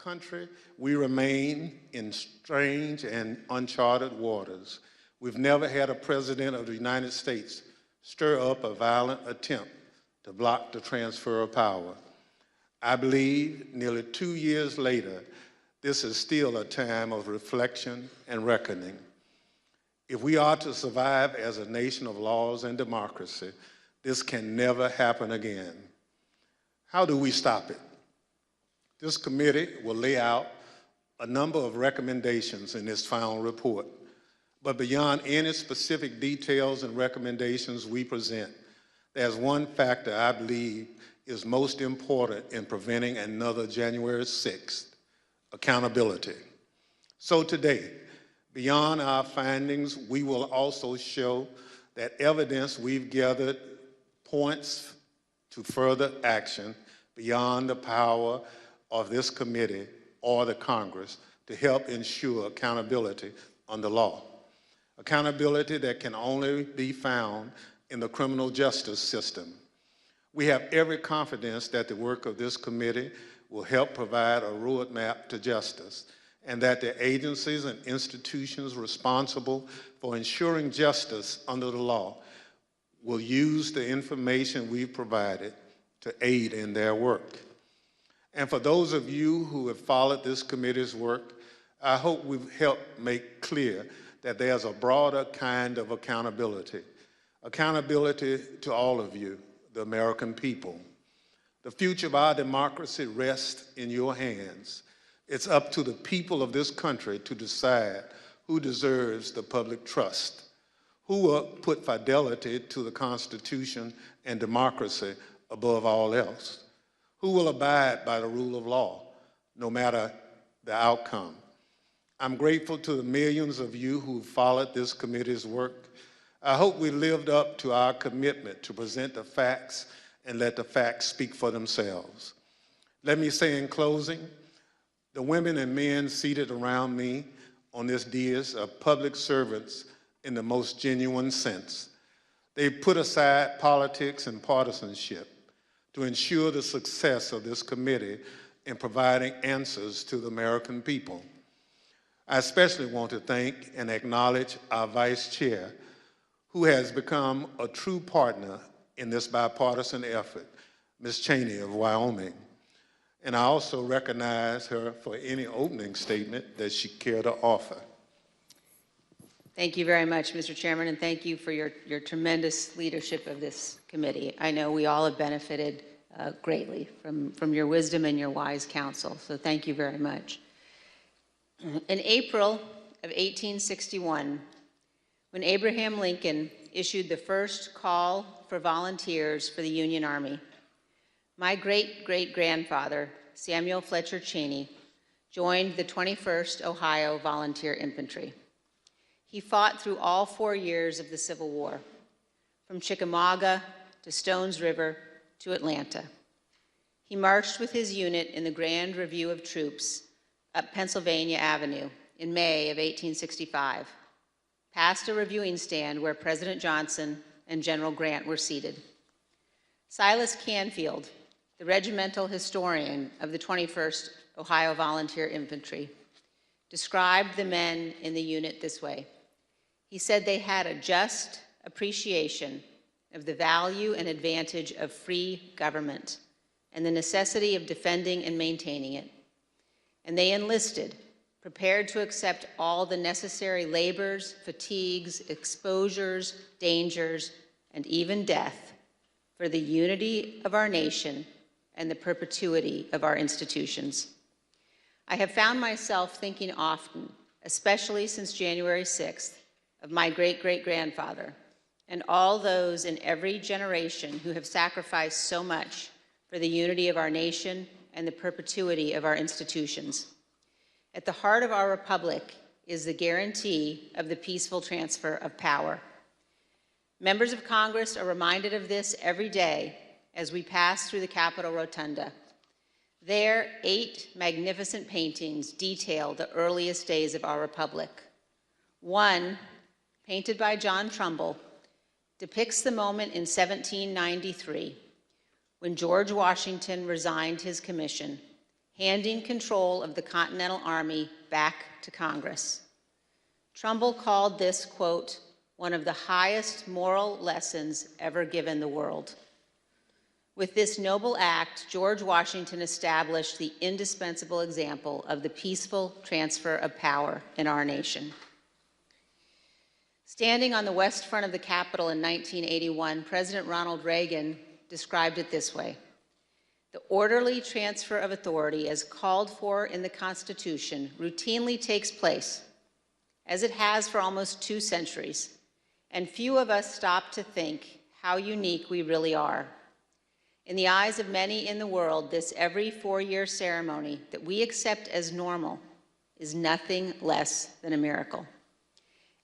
country, we remain in strange and uncharted waters. We've never had a president of the United States stir up a violent attempt to block the transfer of power. I believe nearly 2 years later, this is still a time of reflection and reckoning. If we are to survive as a nation of laws and democracy, this can never happen again. How do we stop it? This committee will lay out a number of recommendations in its final report. But beyond any specific details and recommendations we present, there's one factor I believe is most important in preventing another January 6th, accountability. So today, beyond our findings, we will also show that evidence we've gathered points to further action beyond the power of this committee or the Congress to help ensure accountability under law. Accountability that can only be found in the criminal justice system. We have every confidence that the work of this committee will help provide a roadmap to justice, and that the agencies and institutions responsible for ensuring justice under the law will use the information we've provided to aid in their work. And for those of you who have followed this committee's work, I hope we've helped make clear that there's a broader kind of accountability. Accountability to all of you, the American people. The future of our democracy rests in your hands. It's up to the people of this country to decide who deserves the public trust, who will put fidelity to the Constitution and democracy above all else, who will abide by the rule of law, no matter the outcome. I'm grateful to the millions of you who followed this committee's work. I hope we lived up to our commitment to present the facts and let the facts speak for themselves. Let me say in closing, the women and men seated around me on this dais are public servants in the most genuine sense. They put aside politics and partisanship to ensure the success of this committee in providing answers to the American people. I especially want to thank and acknowledge our Vice Chair, who has become a true partner in this bipartisan effort, Ms. Cheney of Wyoming. And I also recognize her for any opening statement that she cared to offer. Thank you very much, Mr. Chairman, and thank you for your tremendous leadership of this committee. I know we all have benefited greatly from your wisdom and your wise counsel, so thank you very much. In April of 1861, when Abraham Lincoln issued the first call for volunteers for the Union Army, my great-great-grandfather, Samuel Fletcher Cheney, joined the 21st Ohio Volunteer Infantry. He fought through all 4 years of the Civil War, from Chickamauga to Stones River to Atlanta. He marched with his unit in the Grand Review of Troops up Pennsylvania Avenue in May of 1865, past a reviewing stand where President Johnson and General Grant were seated. Silas Canfield, the regimental historian of the 21st Ohio Volunteer Infantry, described the men in the unit this way. He said they had a just appreciation of the value and advantage of free government and the necessity of defending and maintaining it. And they enlisted, prepared to accept all the necessary labors, fatigues, exposures, dangers, and even death for the unity of our nation and the perpetuity of our institutions. I have found myself thinking often, especially since January 6th, of my great-great-grandfather and all those in every generation who have sacrificed so much for the unity of our nation and the perpetuity of our institutions. At the heart of our republic is the guarantee of the peaceful transfer of power. Members of Congress are reminded of this every day as we pass through the Capitol Rotunda. There, 8 magnificent paintings detail the earliest days of our republic. One, painted by John Trumbull, depicts the moment in 1793 when George Washington resigned his commission, handing control of the Continental Army back to Congress. Trumbull called this, quote, one of the highest moral lessons ever given the world. With this noble act, George Washington established the indispensable example of the peaceful transfer of power in our nation. Standing on the west front of the Capitol in 1981, President Ronald Reagan described it this way: the orderly transfer of authority as called for in the Constitution routinely takes place, as it has for almost 2 centuries, and few of us stop to think how unique we really are. In the eyes of many in the world, this every 4-year ceremony that we accept as normal is nothing less than a miracle.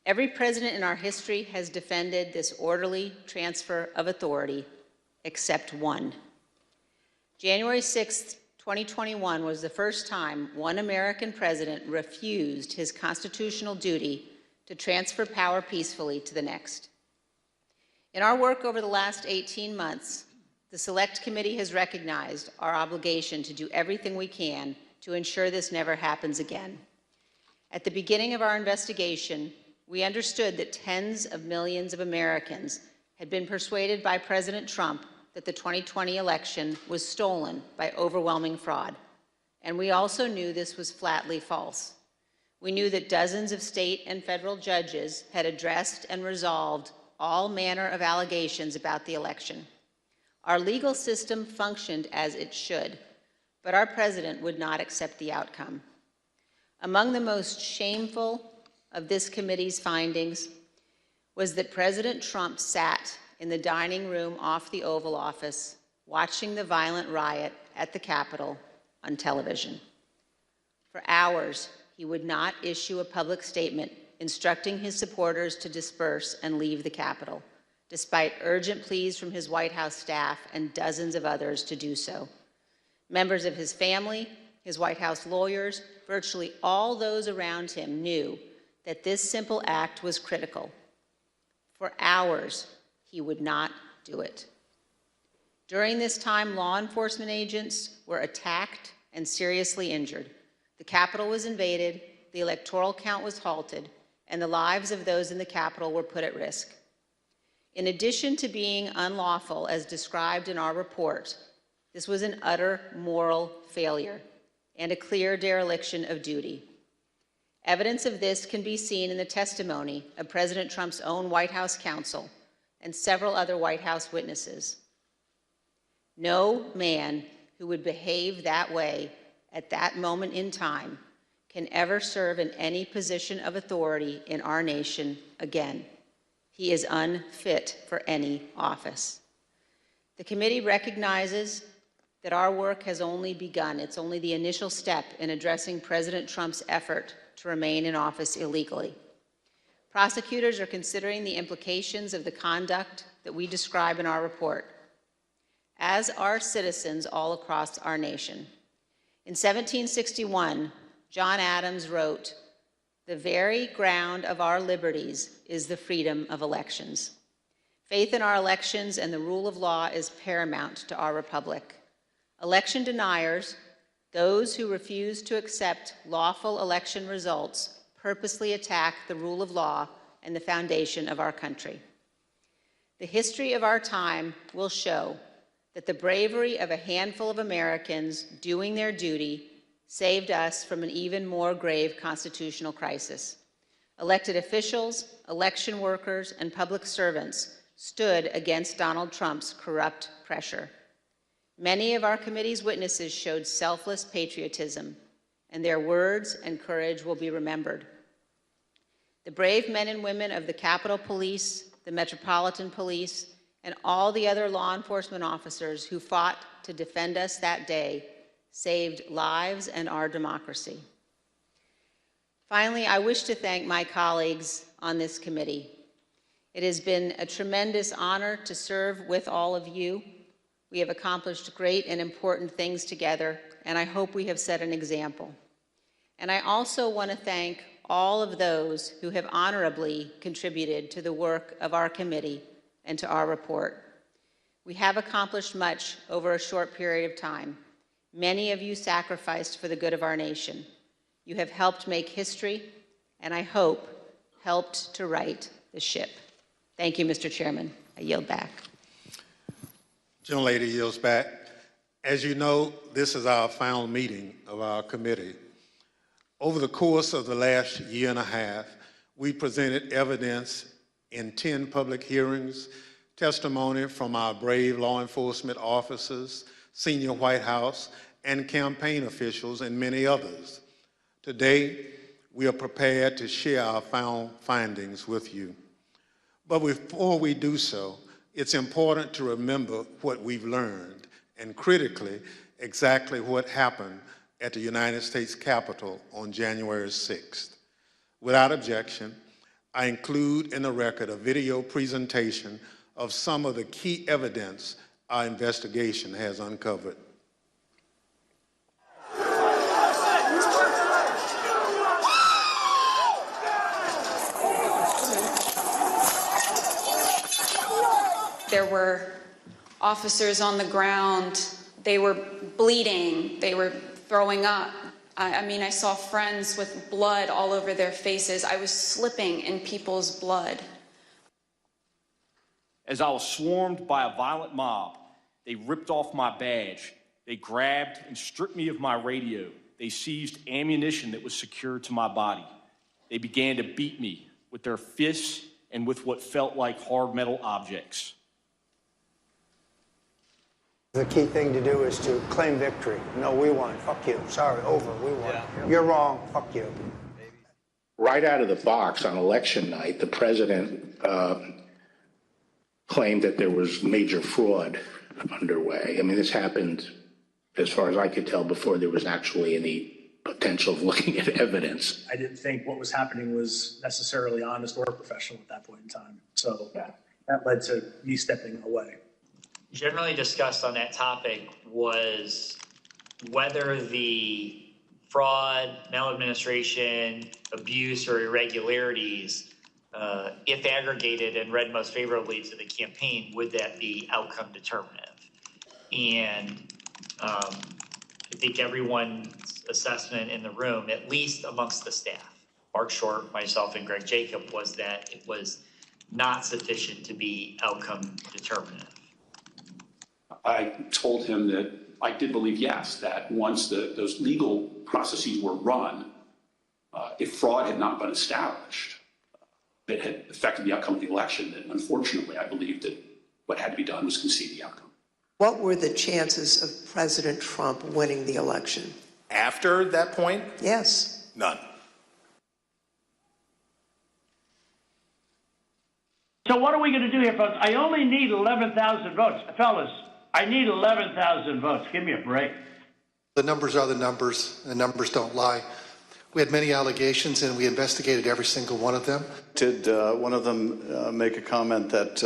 Every president in our history has defended this orderly transfer of authority, except one. January 6, 2021 was the first time one American president refused his constitutional duty to transfer power peacefully to the next. In our work over the last 18 months, the Select Committee has recognized our obligation to do everything we can to ensure this never happens again. At the beginning of our investigation, we understood that tens of millions of Americans had been persuaded by President Trump that the 2020 election was stolen by overwhelming fraud. And we also knew this was flatly false. We knew that dozens of state and federal judges had addressed and resolved all manner of allegations about the election. Our legal system functioned as it should, but our president would not accept the outcome. Among the most shameful of this committee's findings was that President Trump sat in the dining room off the Oval Office watching the violent riot at the Capitol on television. For hours, he would not issue a public statement instructing his supporters to disperse and leave the Capitol, despite urgent pleas from his White House staff and dozens of others to do so. Members of his family, his White House lawyers, virtually all those around him knew that this simple act was critical. For hours, he would not do it. During this time, law enforcement agents were attacked and seriously injured. The Capitol was invaded, the electoral count was halted, and the lives of those in the Capitol were put at risk. In addition to being unlawful, as described in our report, this was an utter moral failure and a clear dereliction of duty. Evidence of this can be seen in the testimony of President Trump's own White House counsel and several other White House witnesses. No man who would behave that way at that moment in time can ever serve in any position of authority in our nation again. He is unfit for any office. The committee recognizes that our work has only begun. It's only the initial step in addressing President Trump's effort to remain in office illegally. Prosecutors are considering the implications of the conduct that we describe in our report, as are citizens all across our nation. In 1761, John Adams wrote, "The very ground of our liberties is the freedom of elections." Faith in our elections and the rule of law is paramount to our republic. Election deniers, those who refuse to accept lawful election results, purposely attack the rule of law and the foundation of our country. The history of our time will show that the bravery of a handful of Americans doing their duty saved us from an even more grave constitutional crisis. Elected officials, election workers, and public servants stood against Donald Trump's corrupt pressure. Many of our committee's witnesses showed selfless patriotism, and their words and courage will be remembered. The brave men and women of the Capitol Police, the Metropolitan Police, and all the other law enforcement officers who fought to defend us that day saved lives and our democracy. Finally, I wish to thank my colleagues on this committee. It has been a tremendous honor to serve with all of you. We have accomplished great and important things together, and I hope we have set an example. And I also want to thank all of those who have honorably contributed to the work of our committee and to our report. We have accomplished much over a short period of time. Many of you sacrificed for the good of our nation. You have helped make history, and I hope helped to right the ship. Thank you, Mr. Chairman. I yield back. Gentlelady yields back. As you know, this is our final meeting of our committee. Over the course of the last year and a half, we presented evidence in 10 public hearings, testimony from our brave law enforcement officers, senior White House, and campaign officials, and many others. Today, we are prepared to share our final findings with you. But before we do so, it's important to remember what we've learned, and critically, exactly what happened at the United States Capitol on January 6th. Without objection, I include in the record a video presentation of some of the key evidence our investigation has uncovered. There were officers on the ground. They were bleeding. They were throwing up. I mean, I saw friends with blood all over their faces. I was slipping in people's blood. As I was swarmed by a violent mob, they ripped off my badge. They grabbed and stripped me of my radio. They seized ammunition that was secured to my body. They began to beat me with their fists and with what felt like hard metal objects. The key thing to do is to claim victory. No, we won. Fuck you. Sorry, over. We won. Yeah. You're wrong. Fuck you. Right out of the box on election night, the president claimed that there was major fraud underway. I mean, this happened, as far as I could tell, before there was actually any potential of looking at evidence. I didn't think what was happening was necessarily honest or professional at that point in time. So that led to me stepping away. Generally discussed on that topic was whether the fraud, maladministration, abuse, or irregularities, if aggregated and read most favorably to the campaign, would that be outcome determinative? And I think everyone's assessment in the room, at least amongst the staff, Mark Short, myself, and Greg Jacob, was that it was not sufficient to be outcome determinative. I told him that I did believe, yes, that once those legal processes were run, if fraud had not been established, that had affected the outcome of the election, then unfortunately I believed that what had to be done was concede the outcome. What were the chances of President Trump winning the election? After that point? Yes. None. So what are we going to do here, folks? I only need 11,000 votes. Fellas, I need 11,000 votes. Give me a break. The numbers are the numbers. The numbers don't lie. We had many allegations, and we investigated every single one of them. Did one of them make a comment that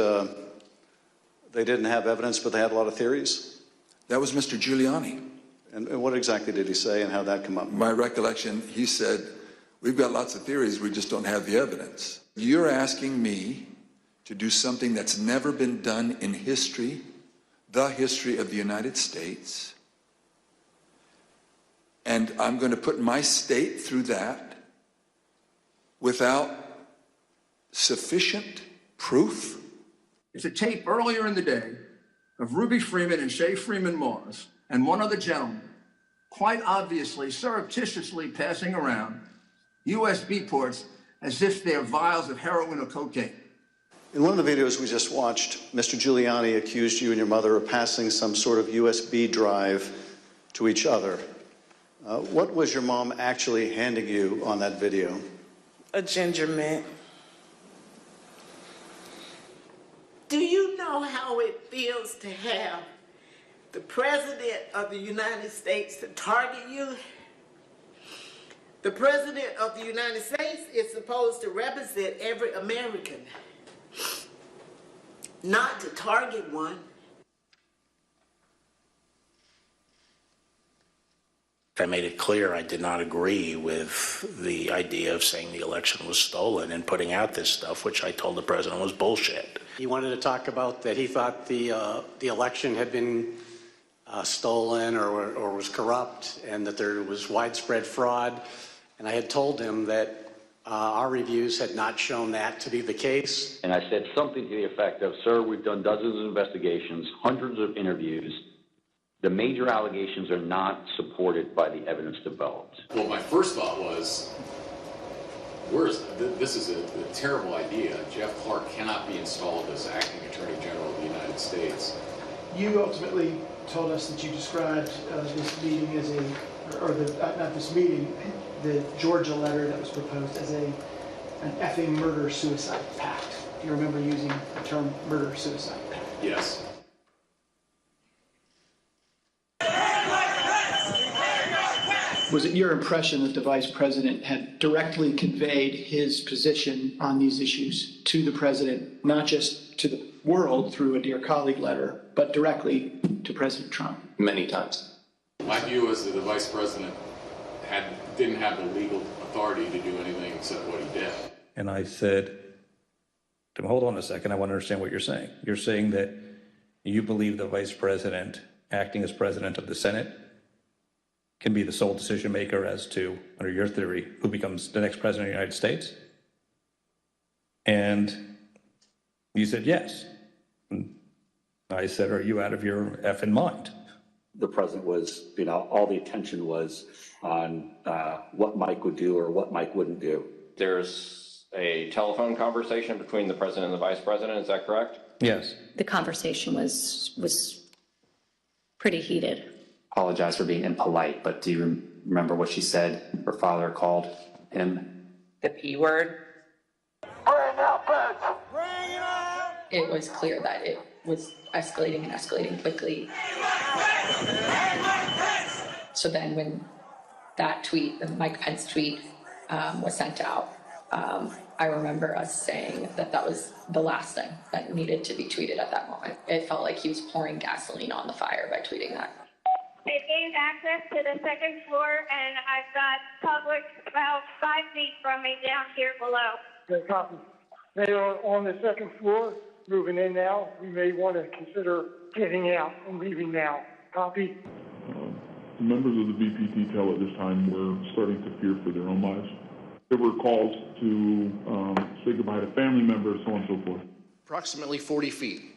they didn't have evidence, but they had a lot of theories? That was Mr. Giuliani. And what exactly did he say, and how that come up? My recollection, he said, we've got lots of theories, we just don't have the evidence. You're asking me to do something that's never been done in history, the history of the United States, and I'm going to put my state through that without sufficient proof? It's a tape earlier in the day of Ruby Freeman and Shay Freeman Moss and one other gentleman quite obviously, surreptitiously passing around USB ports as if they're vials of heroin or cocaine. In one of the videos we just watched, Mr. Giuliani accused you and your mother of passing some sort of USB drive to each other. What was your mom actually handing you on that video? A ginger mint. Do you know how it feels to have the President of the United States to target you? The President of the United States is supposed to represent every American, not to target one. I made it clear I did not agree with the idea of saying the election was stolen and putting out this stuff, which I told the president was bullshit. He wanted to talk about that he thought the election had been stolen or was corrupt, and that there was widespread fraud. And I had told him that our reviews had not shown that to be the case. And I said something to the effect of, sir, we've done dozens of investigations, hundreds of interviews. The major allegations are not supported by the evidence developed. Well, my first thought was, this is a terrible idea. Jeff Clark cannot be installed as acting Attorney General of the United States. You ultimately told us that you described this meeting as not this meeting, the Georgia letter that was proposed as an effing murder-suicide pact. Do you remember using the term murder-suicide pact? Yes. Was it your impression that the Vice President had directly conveyed his position on these issues to the President, not just to the world through a Dear Colleague letter, but directly to President Trump? Many times. My view is that the Vice President didn't have the legal authority to do anything except what he did. And I said, hold on a second, I want to understand what you're saying. You're saying that you believe the Vice President, acting as President of the Senate, can be the sole decision maker as to, under your theory, who becomes the next President of the United States? And you said yes. And I said, are you out of your effing mind? The president was, all the attention was on what Mike would do or what Mike wouldn't do. There's a telephone conversation between the president and the vice president, is that correct? Yes. The conversation was pretty heated. Apologize for being impolite, but do you remember what she said her father called him? The P word. It was clear that it was escalating and escalating quickly. So then when that tweet, the Mike Pence tweet, was sent out, I remember us saying that that was the last thing that needed to be tweeted at that moment. It felt like he was pouring gasoline on the fire by tweeting that. It gained access to the second floor, and I've got public about 5 feet from me down here below. Okay, copy. They are on the second floor, moving in now. We may want to consider getting out and leaving now. Copy. The members of the VPT tel at this time were starting to fear for their own lives. There were calls to say goodbye to family members, so on and so forth. Approximately 40 feet.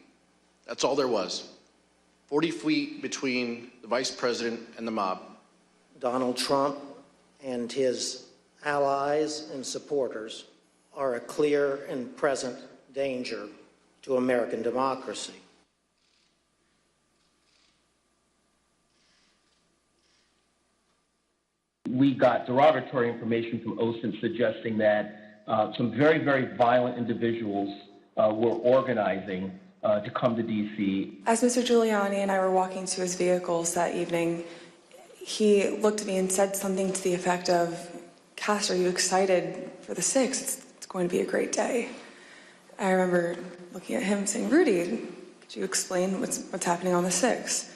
That's all there was. 40 feet between the vice president and the mob. Donald Trump and his allies and supporters are a clear and present danger to American democracy. We got derogatory information from OSINT suggesting that some very, very violent individuals were organizing to come to D.C. As Mr. Giuliani and I were walking to his vehicles that evening, he looked at me and said something to the effect of, Cass, are you excited for the 6th? It's going to be a great day. I remember looking at him saying, Rudy, could you explain what's happening on the 6th?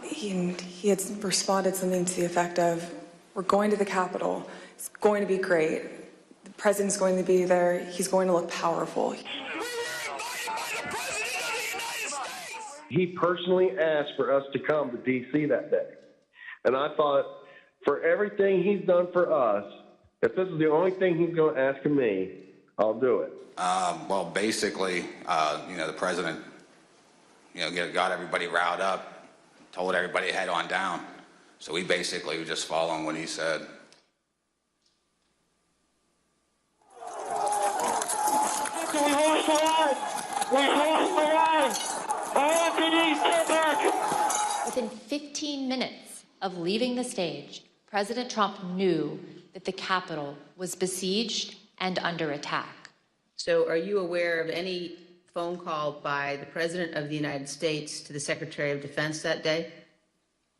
He had responded something to the effect of, we're going to the Capitol. It's going to be great. The president's going to be there. He's going to look powerful. He personally asked for us to come to D.C. that day. And I thought, for everything he's done for us, if this is the only thing he's going to ask of me, I'll do it. Well, basically, the president, got everybody riled up, told everybody to head on down. So we basically were just following what he said. We lost the line! We lost the line! Anthony, get back! Within 15 minutes of leaving the stage, President Trump knew that the Capitol was besieged and under attack. So are you aware of any phone call by the President of the United States to the Secretary of Defense that day?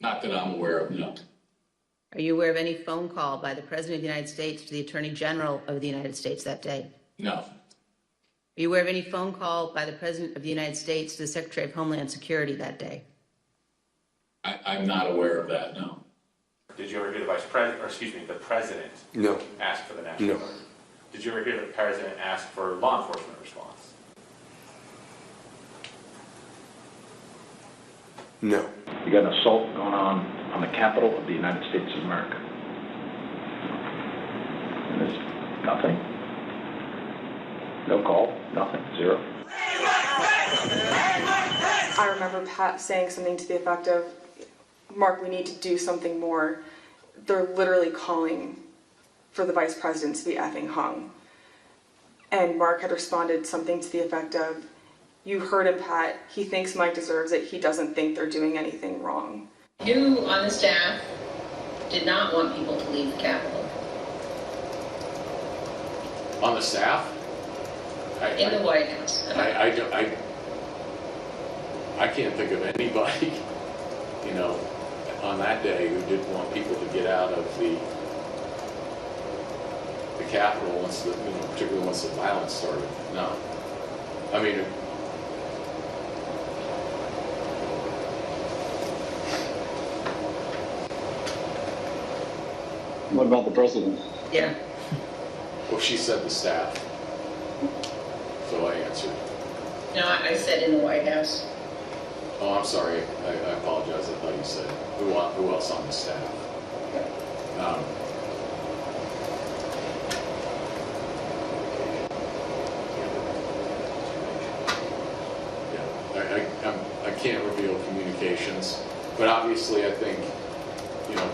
Not that I'm aware of, no. Are you aware of any phone call by the President of the United States to the Attorney General of the United States that day? No. Are you aware of any phone call by the President of the United States to the Secretary of Homeland Security that day? I'm not aware of that, no. Did you ever hear the President No. ask for the National Guard? Did you ever hear the President ask for law enforcement response? No. You got an assault going on the Capitol of the United States of America. And there's nothing. No call, nothing, zero. I remember Pat saying something to the effect of, Mark, we need to do something more. They're literally calling for the vice president to be effing hung. And Mark had responded something to the effect of, you heard him, Pat, he thinks Mike deserves it, he doesn't think they're doing anything wrong. You on the staff did not want people to leave the Capitol. On the staff? In the White House. I can't think of anybody, you know, on that day who didn't want people to get out of the Capitol once particularly once the violence started. No. I mean, what about the president? Yeah. Well, she said the staff. So I answered. No, I said in the White House. Oh, I'm sorry. I apologize. I thought you said who else on the staff. I can't reveal communications, but obviously I think, you know,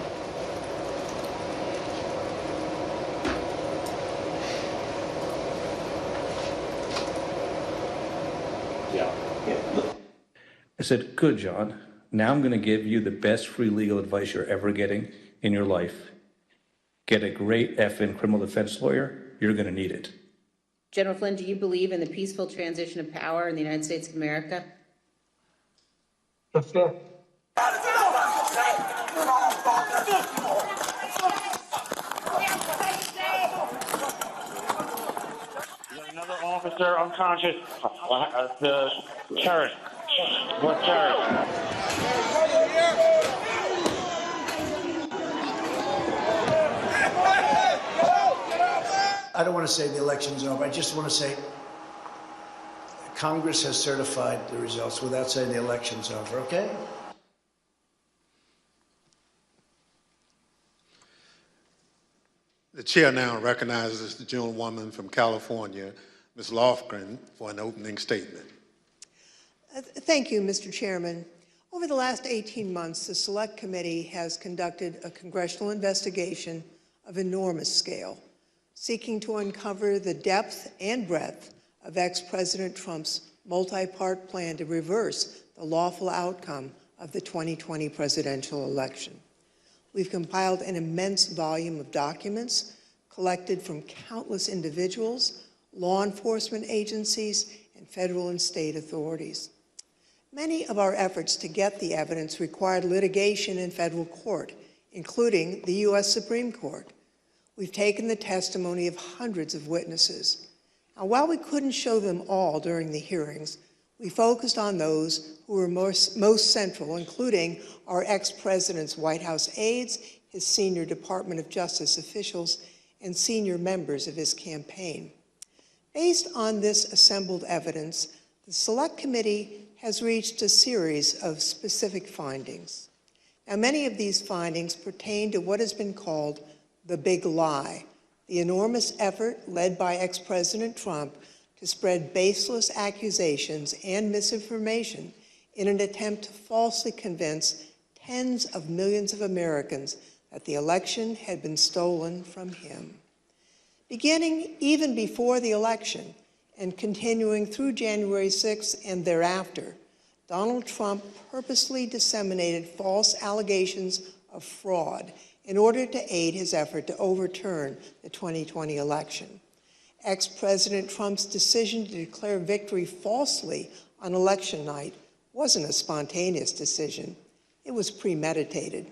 I said, good, John. Now I'm going to give you the best free legal advice you're ever getting in your life. Get a great effing criminal defense lawyer. You're going to need it. General Flynn, do you believe in the peaceful transition of power in the United States of America? Yes, sir. Another officer unconscious. The turret. What turret? I don't want to say the election's over. I just want to say Congress has certified the results without saying the election's over, okay? The chair now recognizes the gentlewoman from California, Ms. Lofgren, for an opening statement. Thank you, Mr. Chairman. Over the last 18 months, the Select Committee has conducted a congressional investigation of enormous scale, seeking to uncover the depth and breadth of ex-President Trump's multi-part plan to reverse the lawful outcome of the 2020 presidential election. We've compiled an immense volume of documents collected from countless individuals, law enforcement agencies, and federal and state authorities. Many of our efforts to get the evidence required litigation in federal court, including the U.S. Supreme Court. We've taken the testimony of hundreds of witnesses. Now, while we couldn't show them all during the hearings, we focused on those who were most central, including our ex-president's White House aides, his senior Department of Justice officials, and senior members of his campaign. Based on this assembled evidence, the Select Committee has reached a series of specific findings. Now, many of these findings pertain to what has been called the big lie, the enormous effort led by ex-President Trump to spread baseless accusations and misinformation in an attempt to falsely convince tens of millions of Americans that the election had been stolen from him. Beginning even before the election and continuing through January 6th and thereafter, Donald Trump purposely disseminated false allegations of fraud in order to aid his effort to overturn the 2020 election. Ex-President Trump's decision to declare victory falsely on election night wasn't a spontaneous decision. It was premeditated.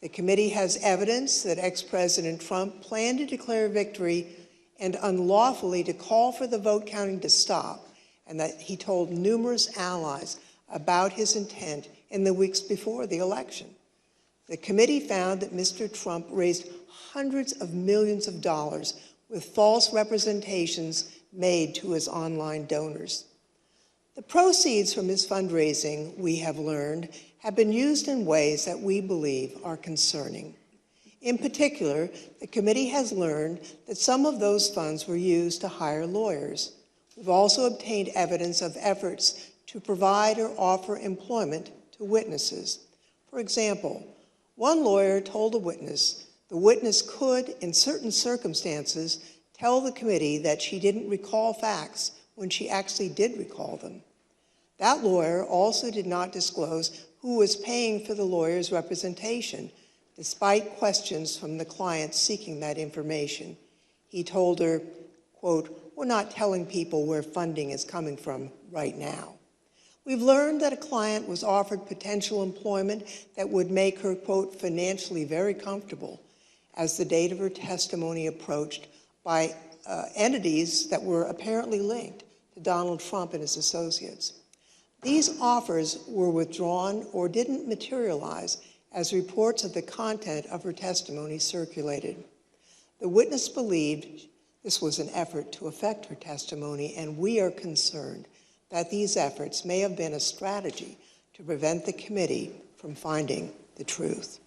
The committee has evidence that ex-President Trump planned to declare victory and unlawfully to call for the vote counting to stop, and that he told numerous allies about his intent in the weeks before the election. The committee found that Mr. Trump raised hundreds of millions of dollars with false representations made to his online donors. The proceeds from his fundraising, we have learned, have been used in ways that we believe are concerning. In particular, the committee has learned that some of those funds were used to hire lawyers. We've also obtained evidence of efforts to provide or offer employment to witnesses. For example, one lawyer told a witness the witness could, in certain circumstances, tell the committee that she didn't recall facts when she actually did recall them. That lawyer also did not disclose who was paying for the lawyer's representation, despite questions from the client seeking that information. He told her, quote, "We're not telling people where funding is coming from right now." We've learned that a client was offered potential employment that would make her, quote, "financially very comfortable" as the date of her testimony approached by entities that were apparently linked to Donald Trump and his associates. These offers were withdrawn or didn't materialize as reports of the content of her testimony circulated. The witness believed this was an effort to affect her testimony, and we are concerned that these efforts may have been a strategy to prevent the committee from finding the truth.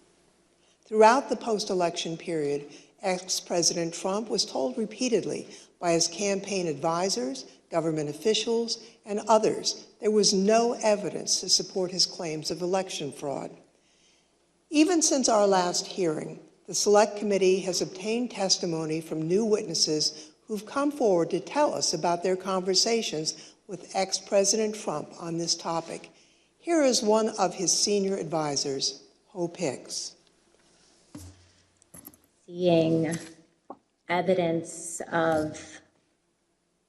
Throughout the post-election period, ex-President Trump was told repeatedly by his campaign advisors, government officials, and others there was no evidence to support his claims of election fraud. Even since our last hearing, the Select Committee has obtained testimony from new witnesses who've come forward to tell us about their conversations with ex-President Trump on this topic. Here is one of his senior advisors, Hope Hicks. Seeing evidence of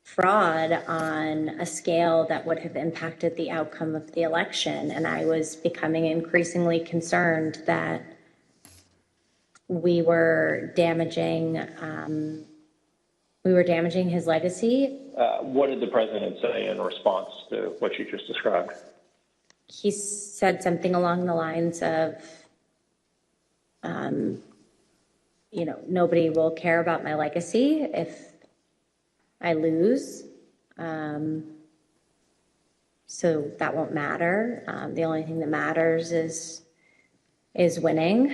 fraud on a scale that would have impacted the outcome of the election, and I was becoming increasingly concerned that we were damaging his legacy. What did the president say in response to what you just described? He said something along the lines of, nobody will care about my legacy if I lose. So that won't matter. The only thing that matters is winning.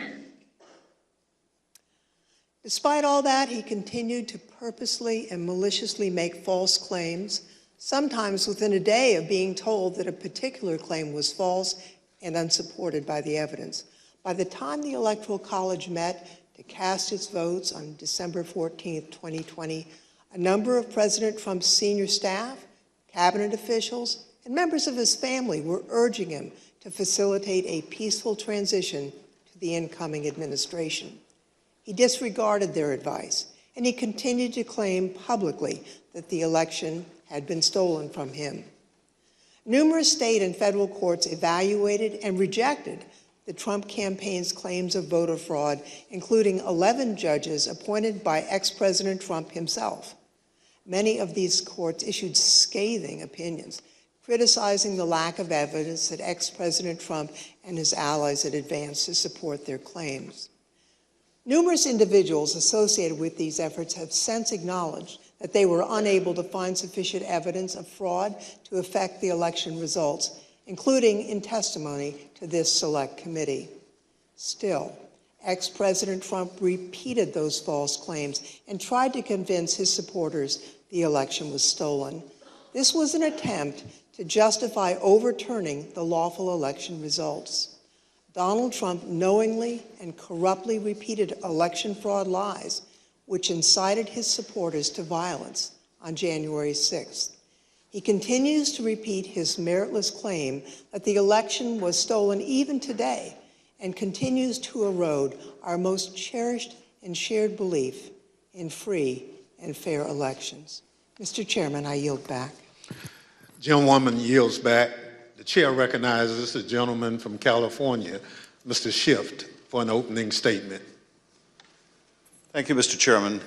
Despite all that, he continued to purposely and maliciously make false claims, sometimes within a day of being told that a particular claim was false and unsupported by the evidence. By the time the Electoral College met to cast its votes on December 14, 2020, a number of President Trump's senior staff, cabinet officials, and members of his family were urging him to facilitate a peaceful transition to the incoming administration. He disregarded their advice, and he continued to claim publicly that the election had been stolen from him. Numerous state and federal courts evaluated and rejected the Trump campaign's claims of voter fraud, including 11 judges appointed by ex-President Trump himself. Many of these courts issued scathing opinions, criticizing the lack of evidence that ex-President Trump and his allies had advanced to support their claims. Numerous individuals associated with these efforts have since acknowledged that they were unable to find sufficient evidence of fraud to affect the election results, including in testimony to this Select Committee. Still, ex-President Trump repeated those false claims and tried to convince his supporters the election was stolen. This was an attempt to justify overturning the lawful election results. Donald Trump knowingly and corruptly repeated election fraud lies, which incited his supporters to violence on January 6th. He continues to repeat his meritless claim that the election was stolen even today and continues to erode our most cherished and shared belief in free and fair elections. Mr. Chairman, I yield back. Gentlewoman yields back. The chair recognizes the gentleman from California, Mr. Schiff, for an opening statement. Thank you, Mr. Chairman.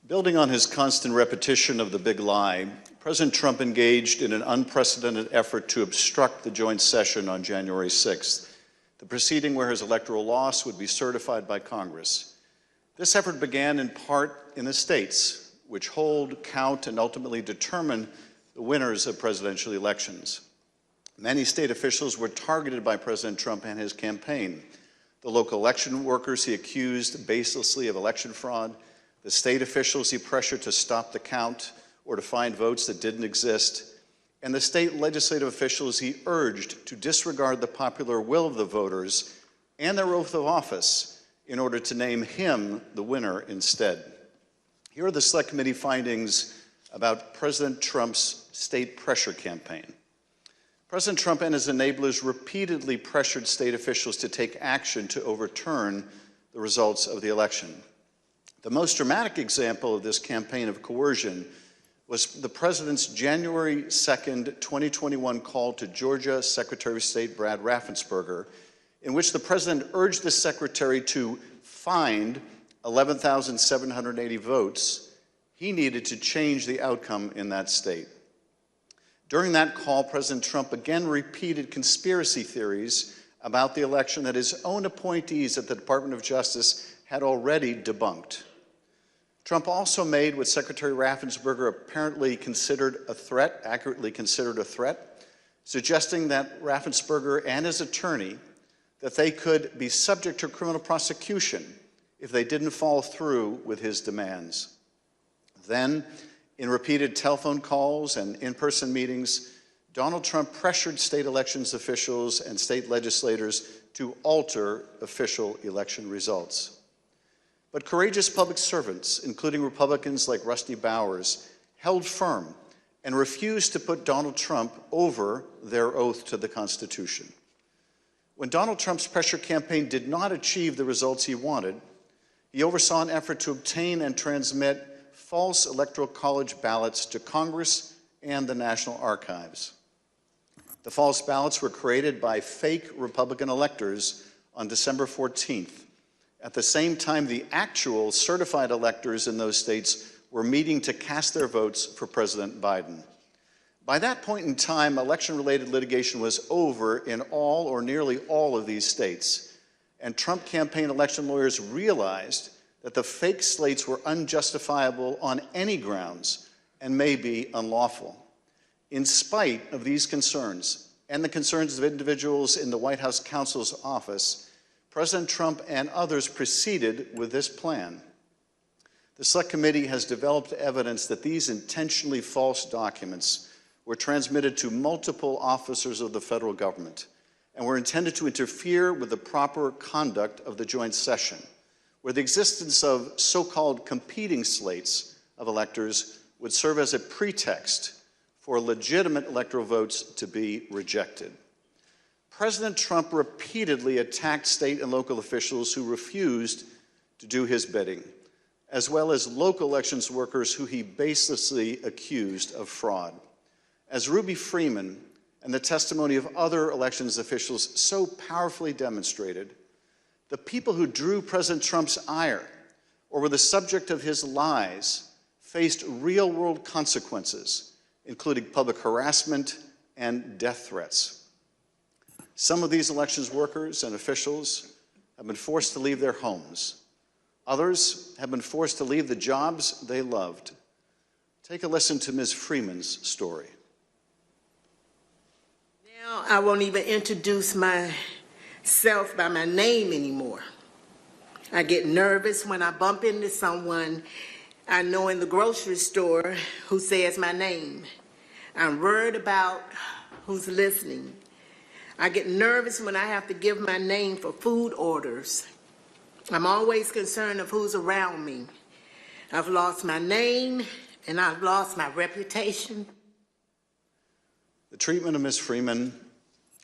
Building on his constant repetition of the big lie, President Trump engaged in an unprecedented effort to obstruct the joint session on January 6th, the proceeding where his electoral loss would be certified by Congress. This effort began in part in the states, which hold, count, and ultimately determine the winners of presidential elections. Many state officials were targeted by President Trump and his campaign. The local election workers he accused baselessly of election fraud, the state officials he pressured to stop the count or to find votes that didn't exist, and the state legislative officials he urged to disregard the popular will of the voters and their oath of office in order to name him the winner instead. Here are the Select Committee findings about President Trump's state pressure campaign. President Trump and his enablers repeatedly pressured state officials to take action to overturn the results of the election. The most dramatic example of this campaign of coercion was the president's January 2nd, 2021 call to Georgia Secretary of State Brad Raffensperger, in which the president urged the secretary to find 11,780 votes he needed to change the outcome in that state. During that call, President Trump again repeated conspiracy theories about the election that his own appointees at the Department of Justice had already debunked. Trump also made what Secretary Raffensperger apparently considered a threat, accurately considered a threat, suggesting that Raffensperger and his attorney, that they could be subject to criminal prosecution if they didn't follow through with his demands. Then, in repeated telephone calls and in-person meetings, Donald Trump pressured state elections officials and state legislators to alter official election results. But courageous public servants, including Republicans like Rusty Bowers, held firm and refused to put Donald Trump over their oath to the Constitution. When Donald Trump's pressure campaign did not achieve the results he wanted, he oversaw an effort to obtain and transmit false Electoral College ballots to Congress and the National Archives. The false ballots were created by fake Republican electors on December 14th. At the same time, the actual certified electors in those states were meeting to cast their votes for President Biden. By that point in time, election-related litigation was over in all or nearly all of these states, and Trump campaign election lawyers realized that the fake slates were unjustifiable on any grounds and may be unlawful. In spite of these concerns and the concerns of individuals in the White House counsel's office, President Trump and others proceeded with this plan. The Select Committee has developed evidence that these intentionally false documents were transmitted to multiple officers of the federal government and were intended to interfere with the proper conduct of the joint session, where the existence of so-called competing slates of electors would serve as a pretext for legitimate electoral votes to be rejected. President Trump repeatedly attacked state and local officials who refused to do his bidding, as well as local elections workers who he baselessly accused of fraud. As Ruby Freeman and the testimony of other elections officials so powerfully demonstrated, the people who drew President Trump's ire or were the subject of his lies faced real-world consequences, including public harassment and death threats. Some of these elections workers and officials have been forced to leave their homes. Others have been forced to leave the jobs they loved. Take a listen to Ms. Freeman's story. Now I won't even introduce myself by my name anymore. I get nervous when I bump into someone I know in the grocery store who says my name. I'm worried about who's listening. I get nervous when I have to give my name for food orders. I'm always concerned of who's around me. I've lost my name and I've lost my reputation. The treatment of Ms. Freeman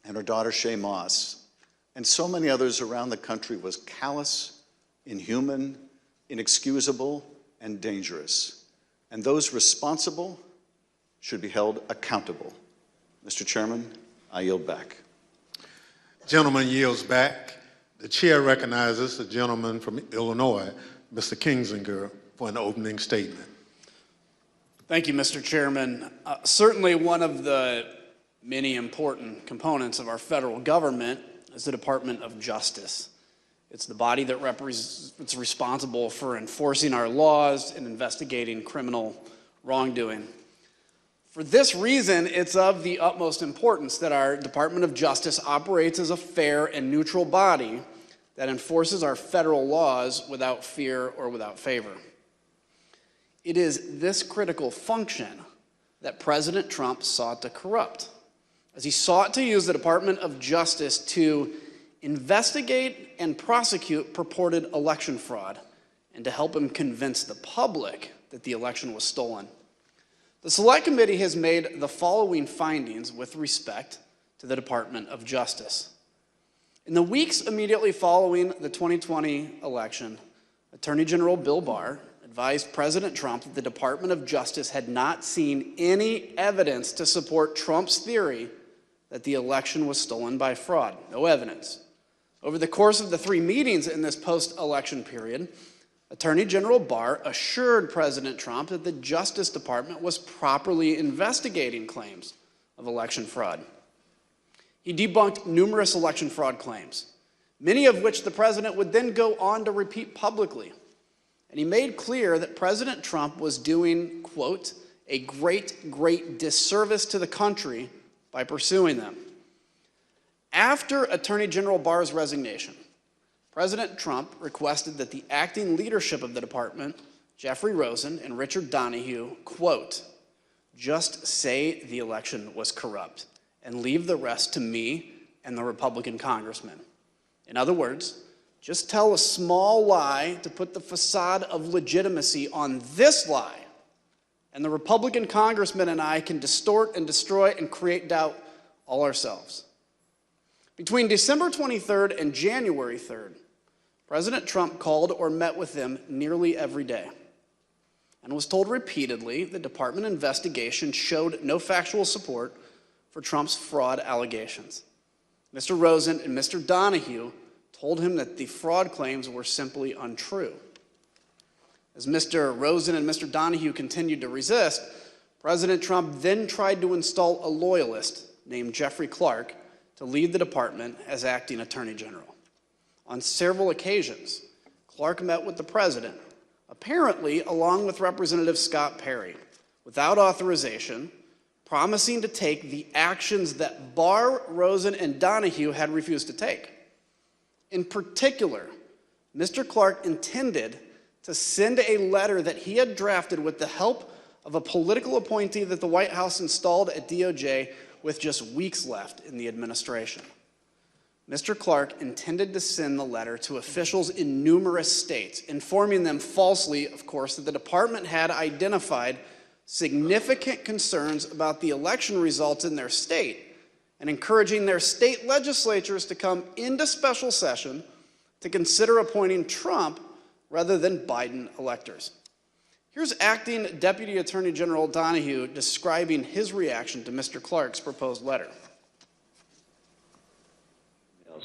and her daughter Shay Moss and so many others around the country was callous, inhuman, inexcusable, and dangerous. And those responsible should be held accountable. Mr. Chairman, I yield back. Gentleman yields back. The chair recognizes the gentleman from Illinois, Mr. Kinzinger, for an opening statement. Thank you, Mr. Chairman. Certainly one of the many important components of our federal government is the Department of Justice. It's the body that it's responsible for enforcing our laws and investigating criminal wrongdoing. For this reason, it's of the utmost importance that our Department of Justice operates as a fair and neutral body that enforces our federal laws without fear or without favor. It is this critical function that President Trump sought to corrupt, as he sought to use the Department of Justice to investigate and prosecute purported election fraud and to help him convince the public that the election was stolen. The Select Committee has made the following findings with respect to the Department of Justice. In the weeks immediately following the 2020 election, Attorney General Bill Barr advised President Trump that the Department of Justice had not seen any evidence to support Trump's theory that the election was stolen by fraud. No evidence. Over the course of the 3 meetings in this post-election period, Attorney General Barr assured President Trump that the Justice Department was properly investigating claims of election fraud. He debunked numerous election fraud claims, many of which the president would then go on to repeat publicly. And he made clear that President Trump was doing, quote, a great disservice to the country by pursuing them. After Attorney General Barr's resignation, President Trump requested that the acting leadership of the department, Jeffrey Rosen and Richard Donahue, quote, just say the election was corrupt and leave the rest to me and the Republican congressmen. In other words, just tell a small lie to put the facade of legitimacy on this lie, and the Republican congressmen and I can distort and destroy and create doubt all ourselves. Between December 23rd and January 3rd, President Trump called or met with them nearly every day and was told repeatedly the department investigation showed no factual support for Trump's fraud allegations. Mr. Rosen and Mr. Donahue told him that the fraud claims were simply untrue. As Mr. Rosen and Mr. Donahue continued to resist, President Trump then tried to install a loyalist named Jeffrey Clark to lead the department as acting Attorney General. On several occasions, Clark met with the president, apparently along with Representative Scott Perry, without authorization, promising to take the actions that Barr, Rosen, and Donahue had refused to take. In particular, Mr. Clark intended to send a letter that he had drafted with the help of a political appointee that the White House installed at DOJ with just weeks left in the administration. Mr. Clark intended to send the letter to officials in numerous states, informing them falsely, of course, that the department had identified significant concerns about the election results in their state and encouraging their state legislatures to come into special session to consider appointing Trump rather than Biden electors. Here's Acting Deputy Attorney General Donahue describing his reaction to Mr. Clark's proposed letter.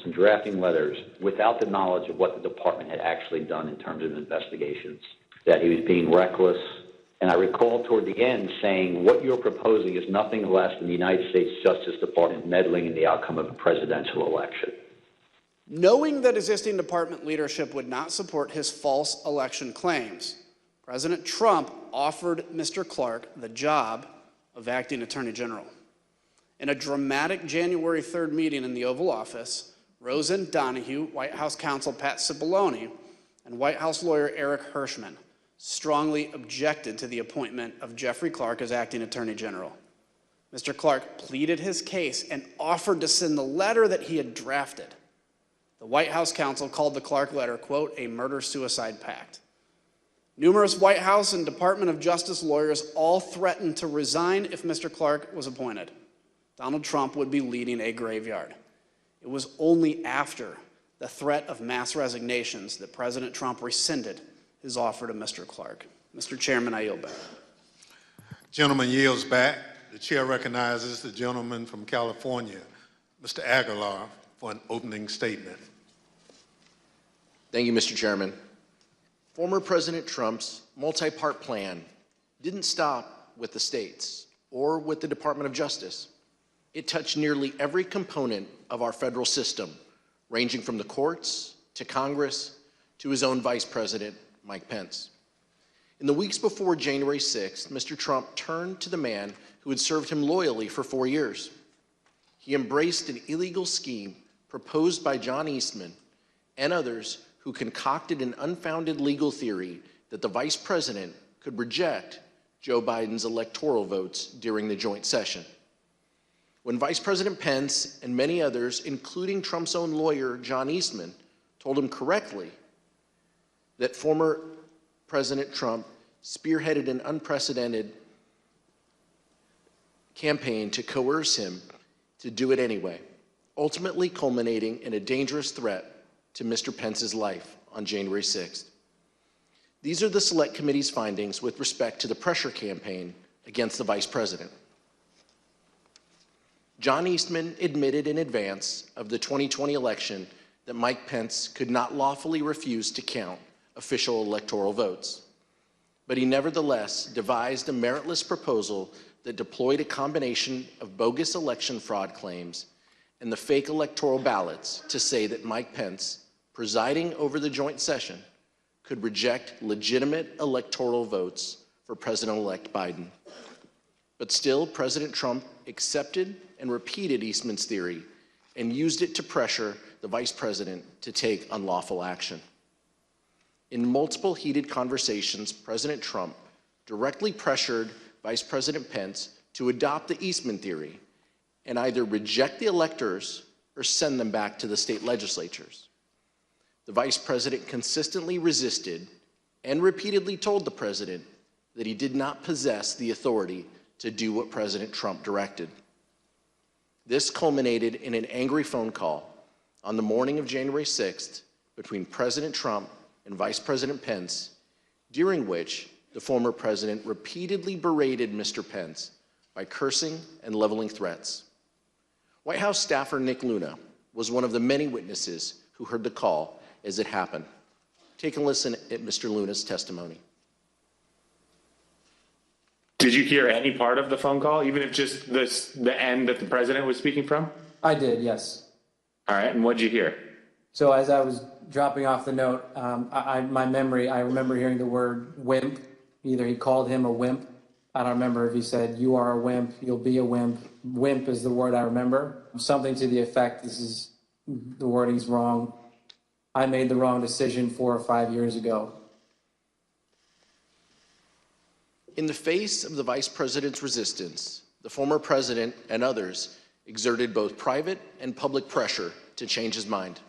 And drafting letters without the knowledge of what the department had actually done in terms of investigations, that he was being reckless. And I recall toward the end saying, what you're proposing is nothing less than the United States Justice Department meddling in the outcome of a presidential election. Knowing that existing department leadership would not support his false election claims, President Trump offered Mr. Clark the job of acting Attorney General. In a dramatic January 3rd meeting in the Oval Office, Rosen, Donahue, White House counsel Pat Cipollone, and White House lawyer Eric Hirschman strongly objected to the appointment of Jeffrey Clark as acting Attorney General. Mr. Clark pleaded his case and offered to send the letter that he had drafted. The White House counsel called the Clark letter, quote, a murder-suicide pact. Numerous White House and Department of Justice lawyers all threatened to resign if Mr. Clark was appointed. Donald Trump would be leading a graveyard. It was only after the threat of mass resignations that President Trump rescinded his offer to Mr. Clark. Mr. Chairman, I yield back. Gentleman yields back. The chair recognizes the gentleman from California, Mr. Aguilar, for an opening statement. Thank you, Mr. Chairman. Former President Trump's multi-part plan didn't stop with the states or with the Department of Justice. It touched nearly every component of our federal system, ranging from the courts to Congress to his own Vice President, Mike Pence. In the weeks before January 6th, Mr. Trump turned to the man who had served him loyally for 4 years. He embraced an illegal scheme proposed by John Eastman and others who concocted an unfounded legal theory that the vice president could reject Joe Biden's electoral votes during the joint session. When Vice President Pence and many others, including Trump's own lawyer, John Eastman, told him correctly that former President Trump spearheaded an unprecedented campaign to coerce him to do it anyway, ultimately culminating in a dangerous threat to Mr. Pence's life on January 6th. These are the Select Committee's findings with respect to the pressure campaign against the Vice President. John Eastman admitted in advance of the 2020 election that Mike Pence could not lawfully refuse to count official electoral votes. But he nevertheless devised a meritless proposal that deployed a combination of bogus election fraud claims and the fake electoral ballots to say that Mike Pence, presiding over the joint session, could reject legitimate electoral votes for President-elect Biden. But still, President Trump accepted and repeated Eastman's theory and used it to pressure the vice president to take unlawful action. In multiple heated conversations, President Trump directly pressured Vice President Pence to adopt the Eastman theory and either reject the electors or send them back to the state legislatures. The vice president consistently resisted and repeatedly told the president that he did not possess the authority to do what President Trump directed. This culminated in an angry phone call on the morning of January 6th between President Trump and Vice President Pence, during which the former president repeatedly berated Mr. Pence by cursing and leveling threats. White House staffer Nick Luna was one of the many witnesses who heard the call as it happened. Take a listen at Mr. Luna's testimony. Did you hear any part of the phone call, even if just the end that the president was speaking from? I did, yes. All right, and what'd you hear? So as I was dropping off the note, my memory, I remember hearing the word wimp. Either he called him a wimp. I don't remember if he said, "You are a wimp, you'll be a wimp." Wimp is the word I remember. Something to the effect, this is, the wording's wrong. I made the wrong decision 4 or 5 years ago. In the face of the vice president's resistance, the former president and others exerted both private and public pressure to change his mind.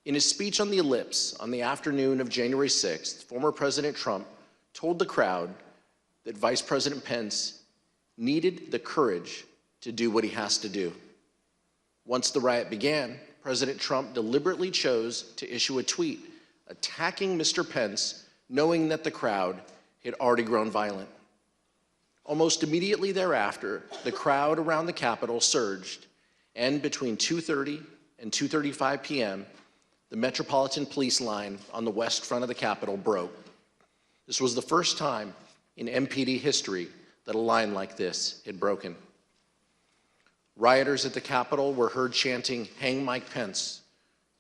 In his speech on the Ellipse on the afternoon of January 6th, former President Trump told the crowd that Vice President Pence needed the courage to do what he has to do. Once the riot began, President Trump deliberately chose to issue a tweet attacking Mr. Pence, knowing that the crowd had already grown violent. Almost immediately thereafter, the crowd around the Capitol surged, and between 2:30 and 2:35 p.m., the Metropolitan Police line on the west front of the Capitol broke. This was the first time in MPD history that a line like this had broken. Rioters at the Capitol were heard chanting, "Hang Mike Pence,"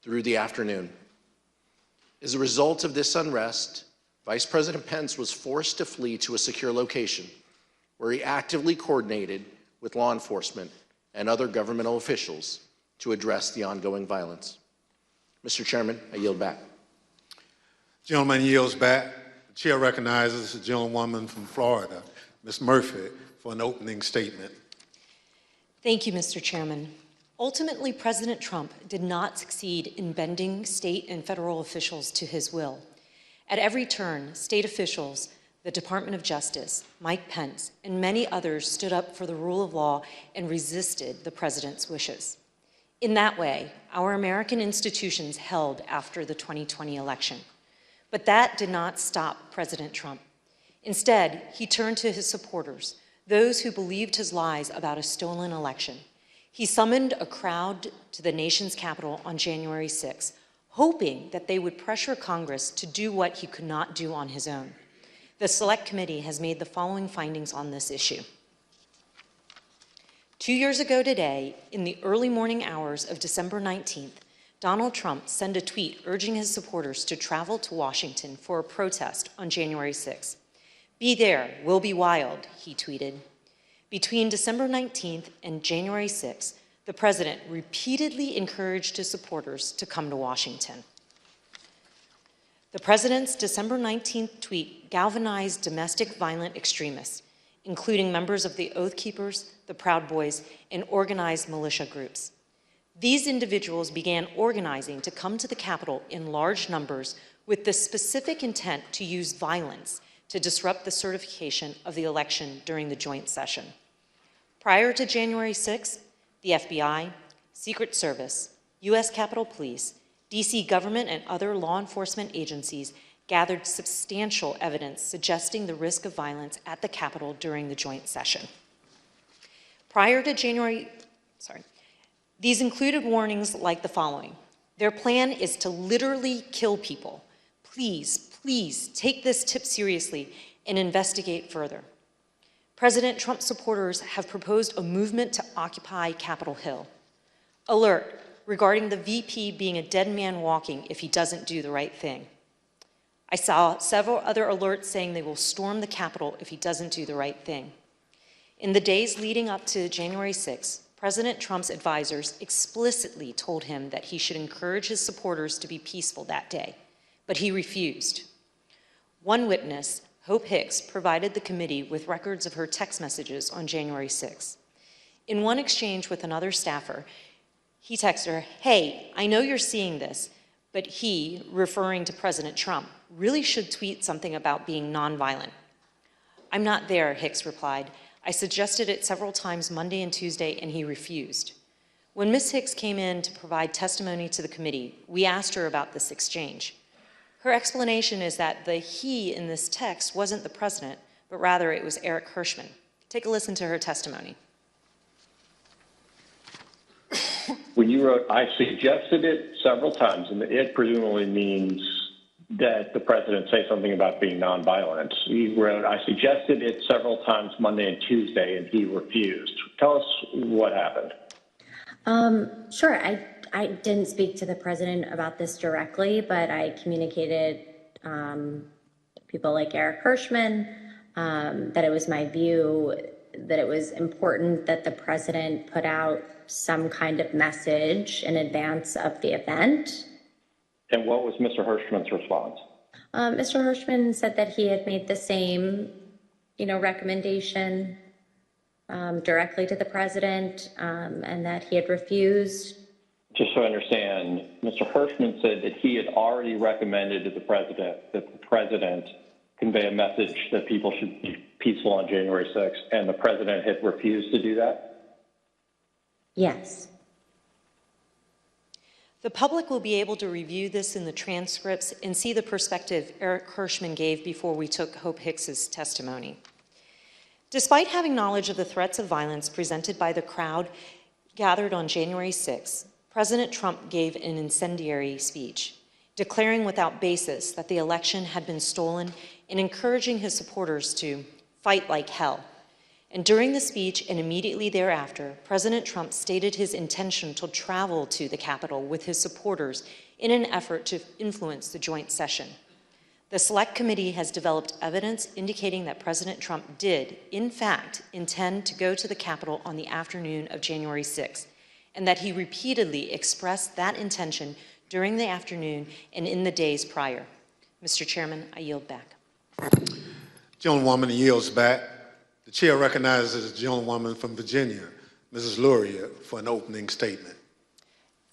through the afternoon. As a result of this unrest, Vice President Pence was forced to flee to a secure location where he actively coordinated with law enforcement and other governmental officials to address the ongoing violence. Mr. Chairman, I yield back. Gentleman yields back. The chair recognizes the gentlewoman from Florida, Ms. Murphy, for an opening statement. Thank you, Mr. Chairman. Ultimately, President Trump did not succeed in bending state and federal officials to his will. At every turn, state officials, the Department of Justice, Mike Pence, and many others stood up for the rule of law and resisted the president's wishes. In that way, our American institutions held after the 2020 election. But that did not stop President Trump. Instead, he turned to his supporters, those who believed his lies about a stolen election. He summoned a crowd to the nation's capital on January 6, hoping that they would pressure Congress to do what he could not do on his own. The Select Committee has made the following findings on this issue. 2 years ago today, in the early morning hours of December 19th, Donald Trump sent a tweet urging his supporters to travel to Washington for a protest on January 6. "Be there, we'll be wild," he tweeted. Between December 19th and January 6th, the president repeatedly encouraged his supporters to come to Washington. The president's December 19th tweet galvanized domestic violent extremists, including members of the Oath Keepers, the Proud Boys, and organized militia groups. These individuals began organizing to come to the Capitol in large numbers with the specific intent to use violence to disrupt the certification of the election during the joint session. Prior to January 6th, the FBI, Secret Service, U.S. Capitol Police, D.C. government, and other law enforcement agencies gathered substantial evidence suggesting the risk of violence at the Capitol during the joint session. These included warnings like the following. Their plan is to literally kill people. Please take this tip seriously and investigate further. President Trump supporters have proposed a movement to occupy Capitol Hill. Alert regarding the VP being a dead man walking if he doesn't do the right thing. I saw several other alerts saying they will storm the Capitol if he doesn't do the right thing. In the days leading up to January 6th, President Trump's advisors explicitly told him that he should encourage his supporters to be peaceful that day, but he refused. One witness, Hope Hicks, provided the committee with records of her text messages on January 6th. In one exchange with another staffer, he texted her, "Hey, I know you're seeing this, but he," referring to President Trump, "really should tweet something about being nonviolent." "I'm not there," Hicks replied. "I suggested it several times Monday and Tuesday, and he refused." When Ms. Hicks came in to provide testimony to the committee, we asked her about this exchange. Her explanation is that the "he" in this text wasn't the president, but rather it was Eric Hirschman. Take a listen to her testimony. When you wrote, "I suggested it several times," and it presumably means that the president say something about being nonviolent. You wrote, "I suggested it several times Monday and Tuesday, and he refused." Tell us what happened. Sure. I didn't speak to the president about this directly, but I communicated people like Eric Hirschman that it was my view that it was important that the president put out some kind of message in advance of the event. And what was Mr. Hirschman's response? Mr. Hirschman said that he had made the same, recommendation directly to the president, and that he had refused. Just so I understand, Mr. Hirschman said that he had already recommended to the president that the president convey a message that people should be peaceful on January 6th, and the president had refused to do that? Yes. The public will be able to review this in the transcripts and see the perspective Eric Hirschman gave before we took Hope Hicks's testimony. Despite having knowledge of the threats of violence presented by the crowd gathered on January 6th, President Trump gave an incendiary speech, declaring without basis that the election had been stolen and encouraging his supporters to fight like hell. And during the speech and immediately thereafter, President Trump stated his intention to travel to the Capitol with his supporters in an effort to influence the joint session. The Select Committee has developed evidence indicating that President Trump did, in fact, intend to go to the Capitol on the afternoon of January 6th, and that he repeatedly expressed that intention during the afternoon and in the days prior. Mr. Chairman, I yield back. Gentlewoman yields back. The chair recognizes the gentlewoman from Virginia, Mrs. Luria, for an opening statement.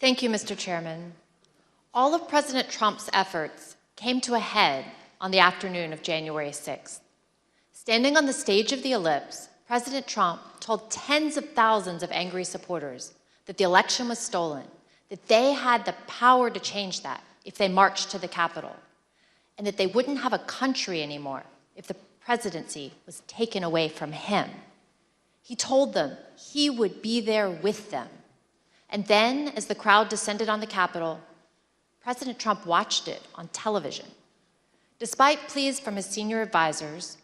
Thank you, Mr. Chairman. All of President Trump's efforts came to a head on the afternoon of January 6th. Standing on the stage of the Ellipse, President Trump told tens of thousands of angry supporters that the election was stolen, that they had the power to change that if they marched to the Capitol, and that they wouldn't have a country anymore if the presidency was taken away from him. He told them he would be there with them. And then, as the crowd descended on the Capitol, President Trump watched it on television. Despite pleas from his senior advisors,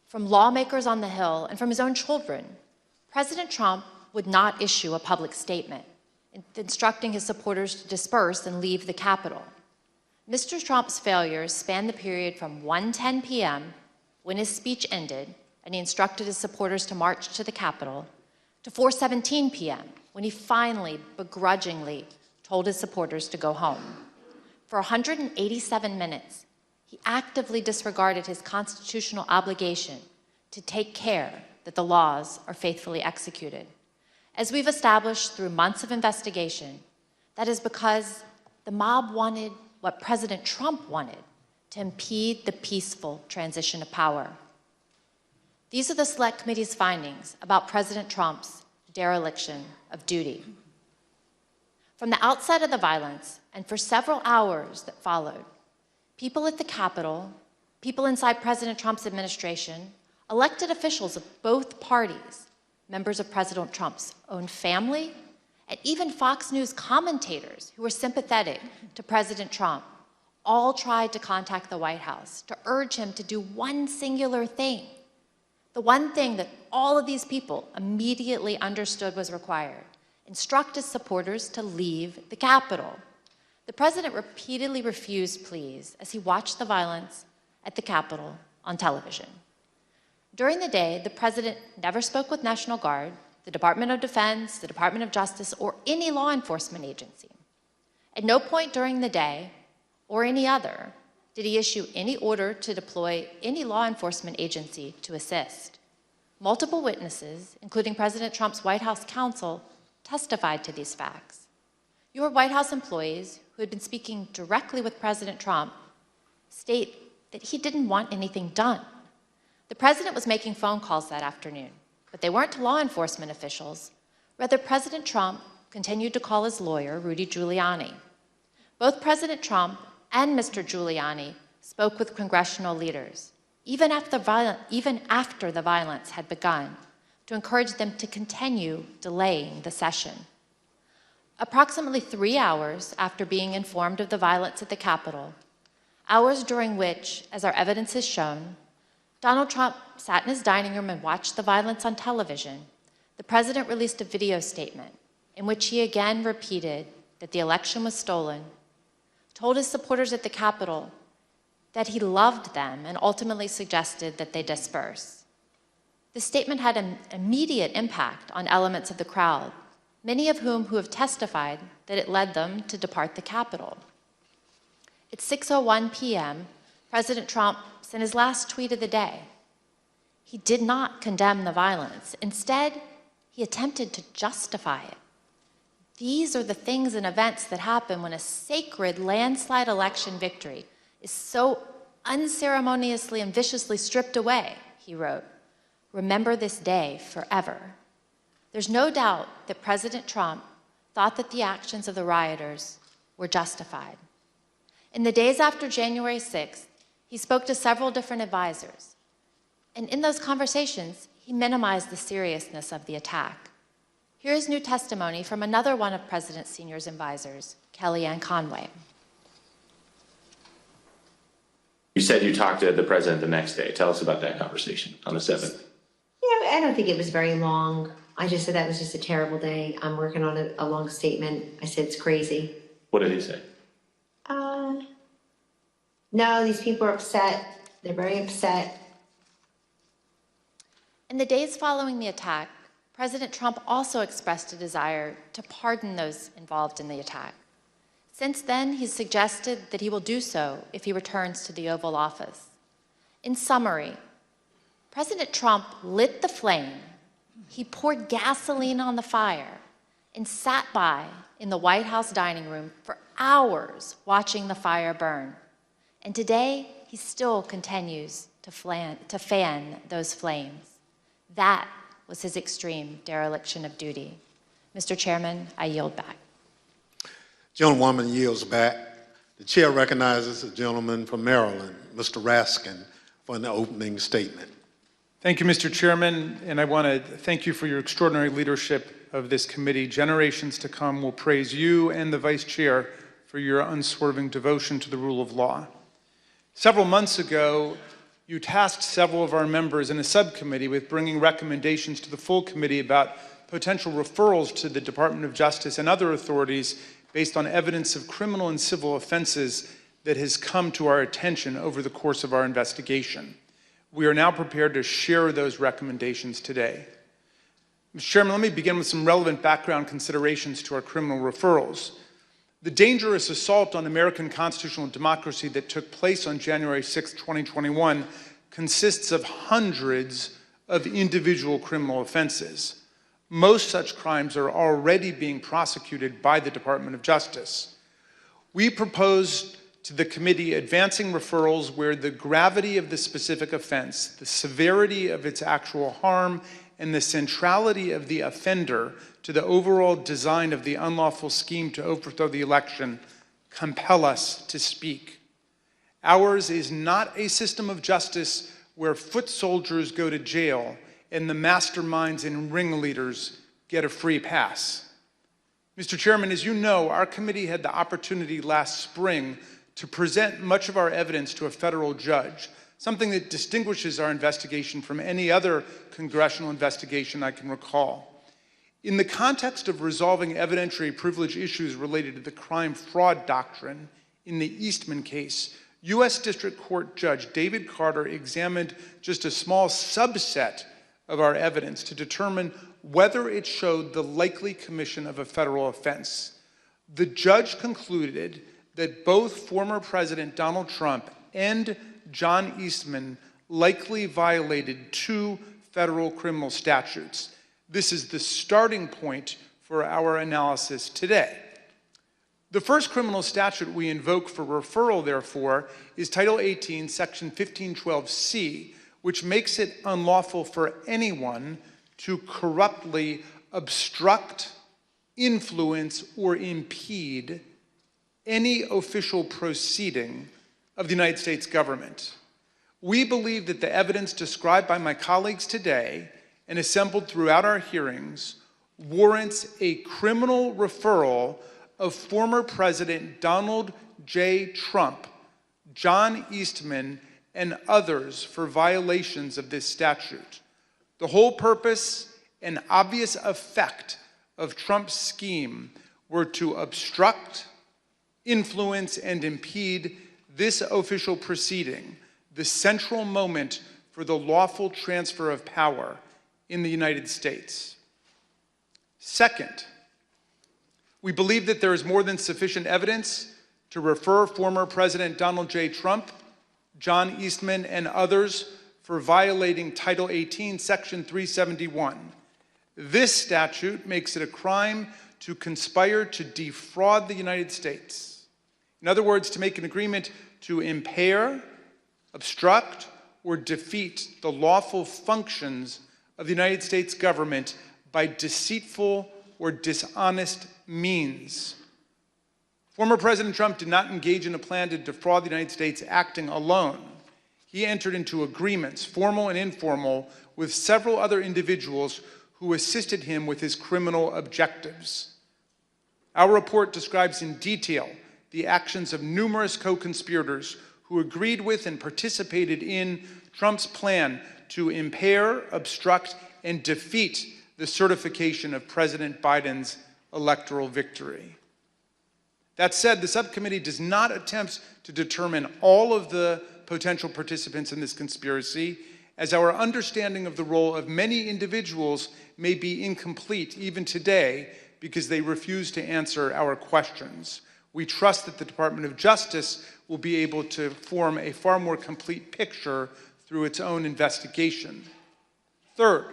from lawmakers on the Hill, and from his own children, President Trump would not issue a public statement. instructing his supporters to disperse and leave the Capitol. Mr. Trump's failures spanned the period from 1:10 p.m., when his speech ended and he instructed his supporters to march to the Capitol, to 4:17 p.m., when he finally, begrudgingly, told his supporters to go home. For 187 minutes, he actively disregarded his constitutional obligation to take care that the laws are faithfully executed. As we've established through months of investigation, that is because the mob wanted what President Trump wanted, to impede the peaceful transition of power. These are the Select Committee's findings about President Trump's dereliction of duty. From the outset of the violence, and for several hours that followed, people at the Capitol, people inside President Trump's administration, elected officials of both parties, members of President Trump's own family, and even Fox News commentators who were sympathetic to President Trump, all tried to contact the White House to urge him to do one singular thing, the one thing that all of these people immediately understood was required: instruct his supporters to leave the Capitol. The president repeatedly refused pleas as he watched the violence at the Capitol on television. During the day, the president never spoke with National Guard, the Department of Defense, the Department of Justice, or any law enforcement agency. At no point during the day, or any other, did he issue any order to deploy any law enforcement agency to assist. Multiple witnesses, including President Trump's White House counsel, testified to these facts. Your White House employees, who had been speaking directly with President Trump, state that he didn't want anything done. The president was making phone calls that afternoon, but they weren't to law enforcement officials. Rather, President Trump continued to call his lawyer, Rudy Giuliani. Both President Trump and Mr. Giuliani spoke with congressional leaders, even after the violence had begun, to encourage them to continue delaying the session. Approximately 3 hours after being informed of the violence at the Capitol, hours during which, as our evidence has shown, Donald Trump sat in his dining room and watched the violence on television, the president released a video statement in which he again repeated that the election was stolen, told his supporters at the Capitol that he loved them, and ultimately suggested that they disperse. The statement had an immediate impact on elements of the crowd, many of whom have testified that it led them to depart the Capitol. At 6:01 p.m., President Trump sent his last tweet of the day. He did not condemn the violence. Instead, he attempted to justify it. These are the things and events that happen when a sacred landslide election victory is so unceremoniously and viciously stripped away, he wrote. Remember this day forever. There's no doubt that President Trump thought that the actions of the rioters were justified. In the days after January 6th, he spoke to several different advisors. And in those conversations, he minimized the seriousness of the attack. Here is new testimony from another one of President Senior's advisors, Kellyanne Conway. You said you talked to the president the next day. Tell us about that conversation on the 7th. Yeah, I don't think it was very long. I just said that was just a terrible day. I'm working on a long statement. I said it's crazy. What did he say? No, these people are upset. They're very upset. In the days following the attack, President Trump also expressed a desire to pardon those involved in the attack. Since then, he's suggested that he will do so if he returns to the Oval Office. In summary, President Trump lit the flame, he poured gasoline on the fire, and sat by in the White House dining room for hours watching the fire burn. And today, he still continues to fan those flames. That was his extreme dereliction of duty. Mr. Chairman, I yield back. Gentlewoman yields back. The chair recognizes the gentleman from Maryland, Mr. Raskin, for an opening statement. Thank you, Mr. Chairman, and I want to thank you for your extraordinary leadership of this committee. Generations to come will praise you and the Vice Chair for your unswerving devotion to the rule of law. Several months ago, you tasked several of our members in a subcommittee with bringing recommendations to the full committee about potential referrals to the Department of Justice and other authorities based on evidence of criminal and civil offenses that has come to our attention over the course of our investigation. We are now prepared to share those recommendations today. Mr. Chairman, let me begin with some relevant background considerations to our criminal referrals. The dangerous assault on American constitutional democracy that took place on January 6, 2021 consists of hundreds of individual criminal offenses. Most such crimes are already being prosecuted by the Department of Justice. We propose to the committee advancing referrals where the gravity of the specific offense, the severity of its actual harm, and the centrality of the offender to the overall design of the unlawful scheme to overthrow the election compel us to speak. Ours is not a system of justice where foot soldiers go to jail and the masterminds and ringleaders get a free pass. Mr. Chairman, as you know, our committee had the opportunity last spring to present much of our evidence to a federal judge, something that distinguishes our investigation from any other congressional investigation I can recall. In the context of resolving evidentiary privilege issues related to the crime-fraud doctrine in the Eastman case, U.S. District Court Judge David Carter examined just a small subset of our evidence to determine whether it showed the likely commission of a federal offense. The judge concluded that both former President Donald Trump and John Eastman likely violated 2 federal criminal statutes. This is the starting point for our analysis today. The first criminal statute we invoke for referral, therefore, is Title 18, Section 1512C, which makes it unlawful for anyone to corruptly obstruct, influence, or impede any official proceeding of the United States government. We believe that the evidence described by my colleagues today and assembled throughout our hearings warrants a criminal referral of former President Donald J. Trump, John Eastman, and others for violations of this statute. The whole purpose and obvious effect of Trump's scheme were to obstruct, influence, and impede this official proceeding, the central moment for the lawful transfer of power in the United States. Second, we believe that there is more than sufficient evidence to refer former President Donald J. Trump, John Eastman, and others for violating Title 18, Section 371. This statute makes it a crime to conspire to defraud the United States. In other words, to make an agreement to impair, obstruct, or defeat the lawful functions of the United States government by deceitful or dishonest means. Former President Trump did not engage in a plan to defraud the United States acting alone. He entered into agreements, formal and informal, with several other individuals who assisted him with his criminal objectives. Our report describes in detail the actions of numerous co-conspirators who agreed with and participated in Trump's plan to impair, obstruct, and defeat the certification of President Biden's electoral victory. That said, the subcommittee does not attempt to determine all of the potential participants in this conspiracy, as our understanding of the role of many individuals may be incomplete even today because they refuse to answer our questions. We trust that the Department of Justice will be able to form a far more complete picture through its own investigation. Third,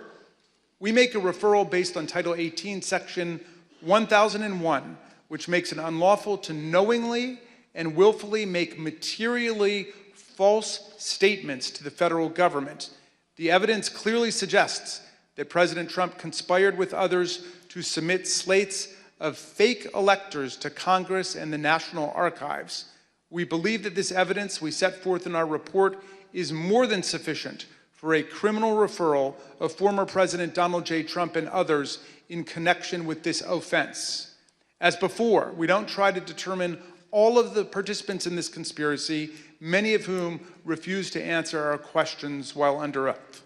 we make a referral based on Title 18, Section 1001, which makes it unlawful to knowingly and willfully make materially false statements to the federal government. The evidence clearly suggests that President Trump conspired with others to submit slates of fake electors to Congress and the National Archives. We believe that this evidence we set forth in our report is more than sufficient for a criminal referral of former President Donald J. Trump and others in connection with this offense. As before, we don't try to determine all of the participants in this conspiracy, many of whom refuse to answer our questions while under oath.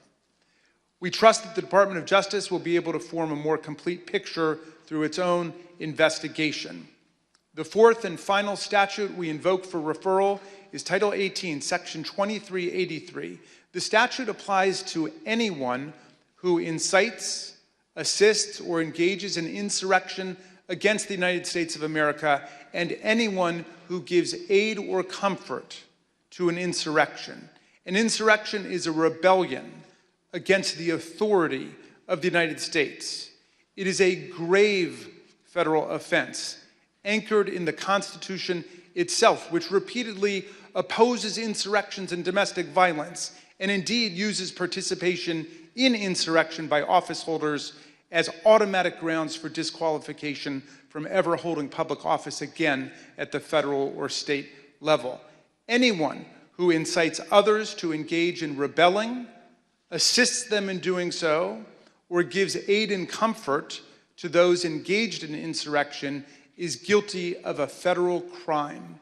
We trust that the Department of Justice will be able to form a more complete picture through its own investigation. The fourth and final statute we invoke for referral is Title 18, Section 2383. The statute applies to anyone who incites, assists, or engages in insurrection against the United States of America, and anyone who gives aid or comfort to an insurrection. An insurrection is a rebellion against the authority of the United States. It is a grave federal offense anchored in the Constitution itself, which repeatedly opposes insurrections and domestic violence, and indeed uses participation in insurrection by office holders as automatic grounds for disqualification from ever holding public office again at the federal or state level. Anyone who incites others to engage in rebelling, assists them in doing so, or gives aid and comfort to those engaged in insurrection is guilty of a federal crime.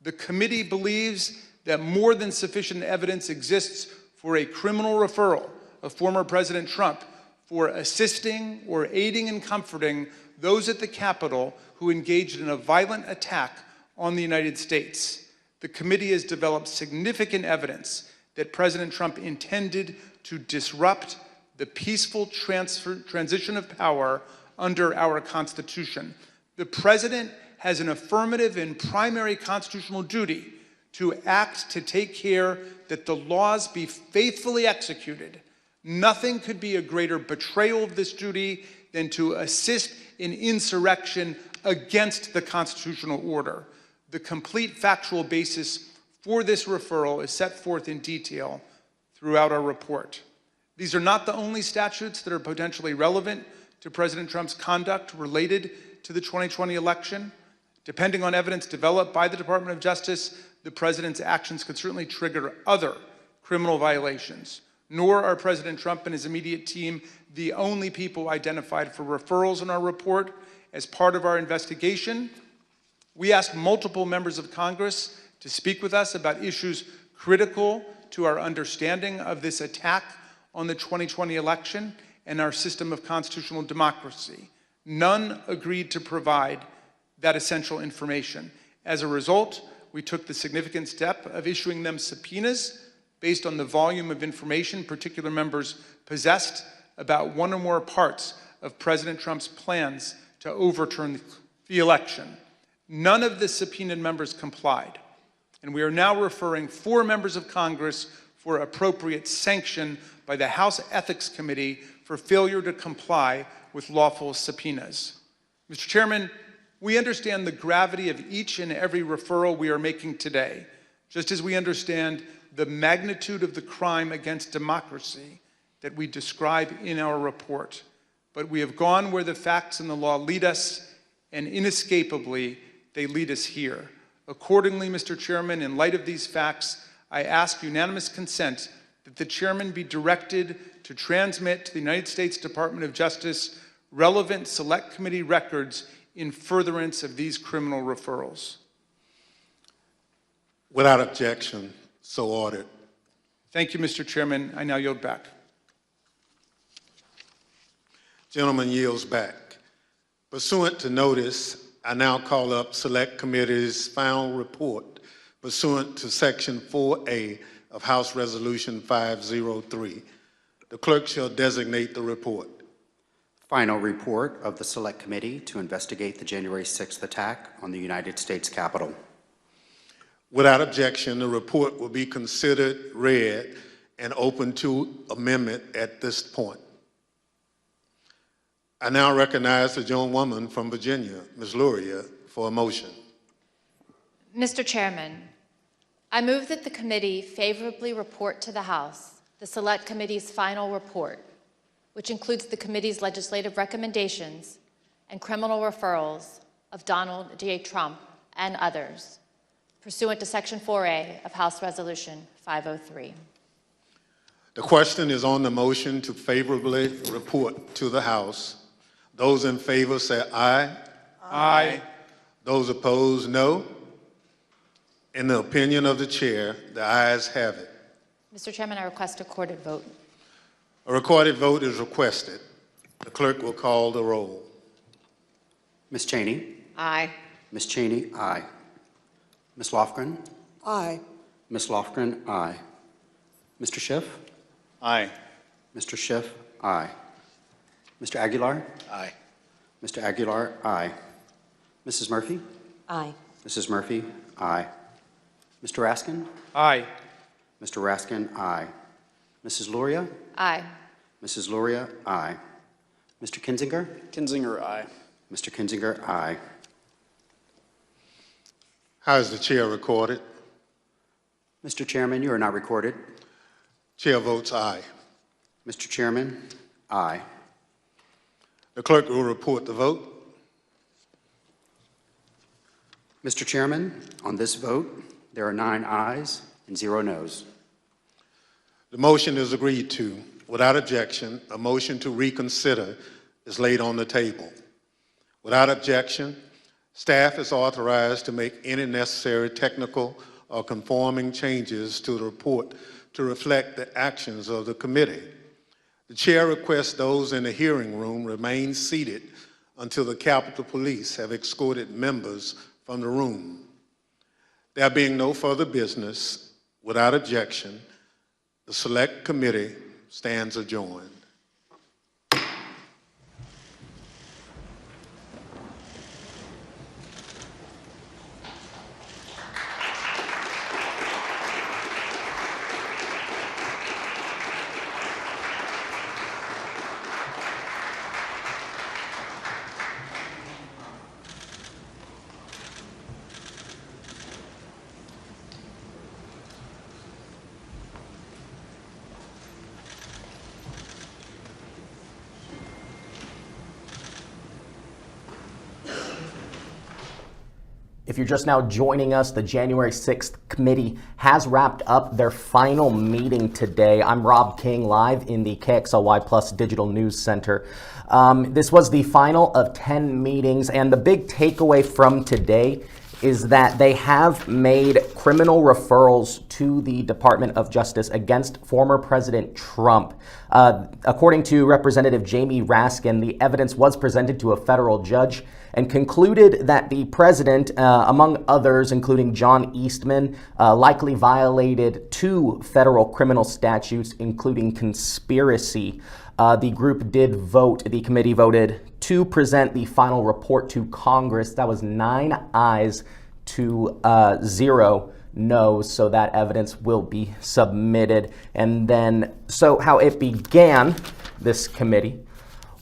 The committee believes that more than sufficient evidence exists for a criminal referral of former President Trump for assisting or aiding and comforting those at the Capitol who engaged in a violent attack on the United States. The committee has developed significant evidence that President Trump intended to disrupt the peaceful transition of power under our Constitution. The President has an affirmative and primary constitutional duty to act to take care that the laws be faithfully executed. Nothing could be a greater betrayal of this duty than to assist in insurrection against the constitutional order. The complete factual basis for this referral is set forth in detail throughout our report. These are not the only statutes that are potentially relevant to President Trump's conduct related to the 2020 election. Depending on evidence developed by the Department of Justice, the President's actions could certainly trigger other criminal violations. Nor are President Trump and his immediate team the only people identified for referrals in our report. As part of our investigation, we asked multiple members of Congress to speak with us about issues critical to our understanding of this attack on the 2020 election and our system of constitutional democracy. None agreed to provide that essential information. As a result, we took the significant step of issuing them subpoenas based on the volume of information particular members possessed about one or more parts of President Trump's plans to overturn the election. None of the subpoenaed members complied, and we are now referring 4 members of Congress for appropriate sanction by the House Ethics Committee for failure to comply with lawful subpoenas. Mr. Chairman, we understand the gravity of each and every referral we are making today, just as we understand the magnitude of the crime against democracy that we describe in our report. But we have gone where the facts and the law lead us, and inescapably, they lead us here. Accordingly, Mr. Chairman, in light of these facts, I ask unanimous consent that the chairman be directed to transmit to the United States Department of Justice relevant Select Committee records in furtherance of these criminal referrals. Without objection, so ordered. Thank you, Mr. Chairman. I now yield back. Gentleman yields back. Pursuant to notice, I now call up Select Committee's final report pursuant to Section 4A of House Resolution 503. The clerk shall designate the report. Final report of the Select Committee to investigate the January 6th attack on the United States Capitol. Without objection, the report will be considered read and open to amendment at this point. I now recognize the gentlewoman from Virginia, Ms. Luria, for a motion. Mr. Chairman, I move that the committee favorably report to the House the Select Committee's final report, which includes the committee's legislative recommendations and criminal referrals of Donald J. Trump and others, pursuant to Section 4A of House Resolution 503. The question is on the motion to favorably report to the House. Those in favor say aye. Aye. Those opposed, no. In the opinion of the chair, the ayes have it. Mr. Chairman, I request a recorded vote. A recorded vote is requested. The clerk will call the roll. Ms. Cheney? Aye. Ms. Cheney, aye. Ms. Lofgren? Aye. Ms. Lofgren, aye. Mr. Schiff? Aye. Mr. Schiff, aye. Mr. Aguilar? Aye. Mr. Aguilar, aye. Mrs. Murphy? Aye. Mrs. Murphy, aye. Mr. Raskin? Aye. Mr. Raskin, aye. Mrs. Luria? Aye. Mrs. Luria, aye. Mr. Kinzinger? Kinzinger, aye. Mr. Kinzinger, aye. How is the chair recorded? Mr. Chairman, you are not recorded. Chair votes aye. Mr. Chairman, aye. The clerk will report the vote. Mr. Chairman, on this vote, there are 9 ayes and 0 noes. The motion is agreed to. Without objection, a motion to reconsider is laid on the table. Without objection, staff is authorized to make any necessary technical or conforming changes to the report to reflect the actions of the committee. The chair requests those in the hearing room remain seated until the Capitol Police have escorted members from the room. There being no further business, without objection, the Select Committee stands adjourned. If you're just now joining us, the January 6th committee has wrapped up their final meeting today. I'm Rob King, live in the KXLY Plus Digital News Center. This was the final of 10 meetings, and the big takeaway from today is that they have made criminal referrals to the Department of Justice against former President Trump. According to Representative Jamie Raskin, the evidence was presented to a federal judge and concluded that the president, among others, including John Eastman, likely violated 2 federal criminal statutes, including conspiracy. The group did vote, the committee voted to present the final report to Congress. That was 9 ayes to 0 noes, so that evidence will be submitted. And then, so how it began, this committee,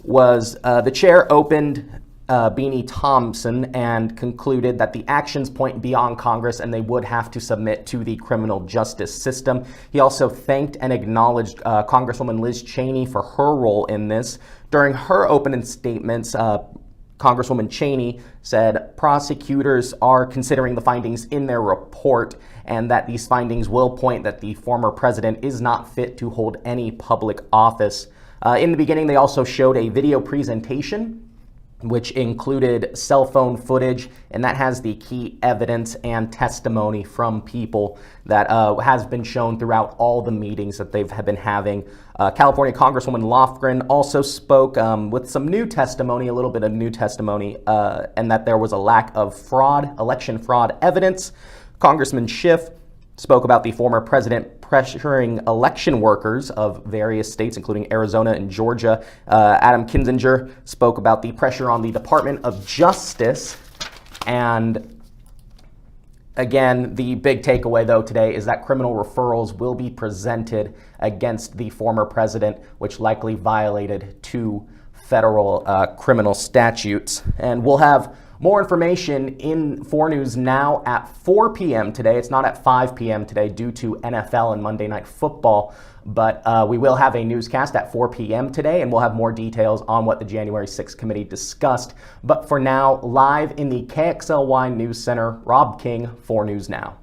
was the chair opened Beanie Thompson and concluded that the actions point beyond Congress and they would have to submit to the criminal justice system. He also thanked and acknowledged Congresswoman Liz Cheney for her role in this. During her opening statements, Congresswoman Cheney said prosecutors are considering the findings in their report and that these findings will point that the former president is not fit to hold any public office. In the beginning, they also showed a video presentation which included cell phone footage, and that has the key evidence and testimony from people that has been shown throughout all the meetings that they've been having. California Congresswoman Lofgren also spoke with some new testimony, a little bit of new testimony, and that there was a lack of fraud, election fraud evidence. Congressman Schiff spoke about the former president pressuring election workers of various states, including Arizona and Georgia. Adam Kinzinger spoke about the pressure on the Department of Justice. And again, the big takeaway, though, today is that criminal referrals will be presented against the former president, which likely violated 2 federal criminal statutes. And we'll have more information in 4 News Now at 4 p.m. today. It's not at 5 p.m. today due to NFL and Monday Night Football, but we will have a newscast at 4 p.m. today, and we'll have more details on what the January 6th committee discussed. But for now, live in the KXLY News Center, Rob King, 4 News Now.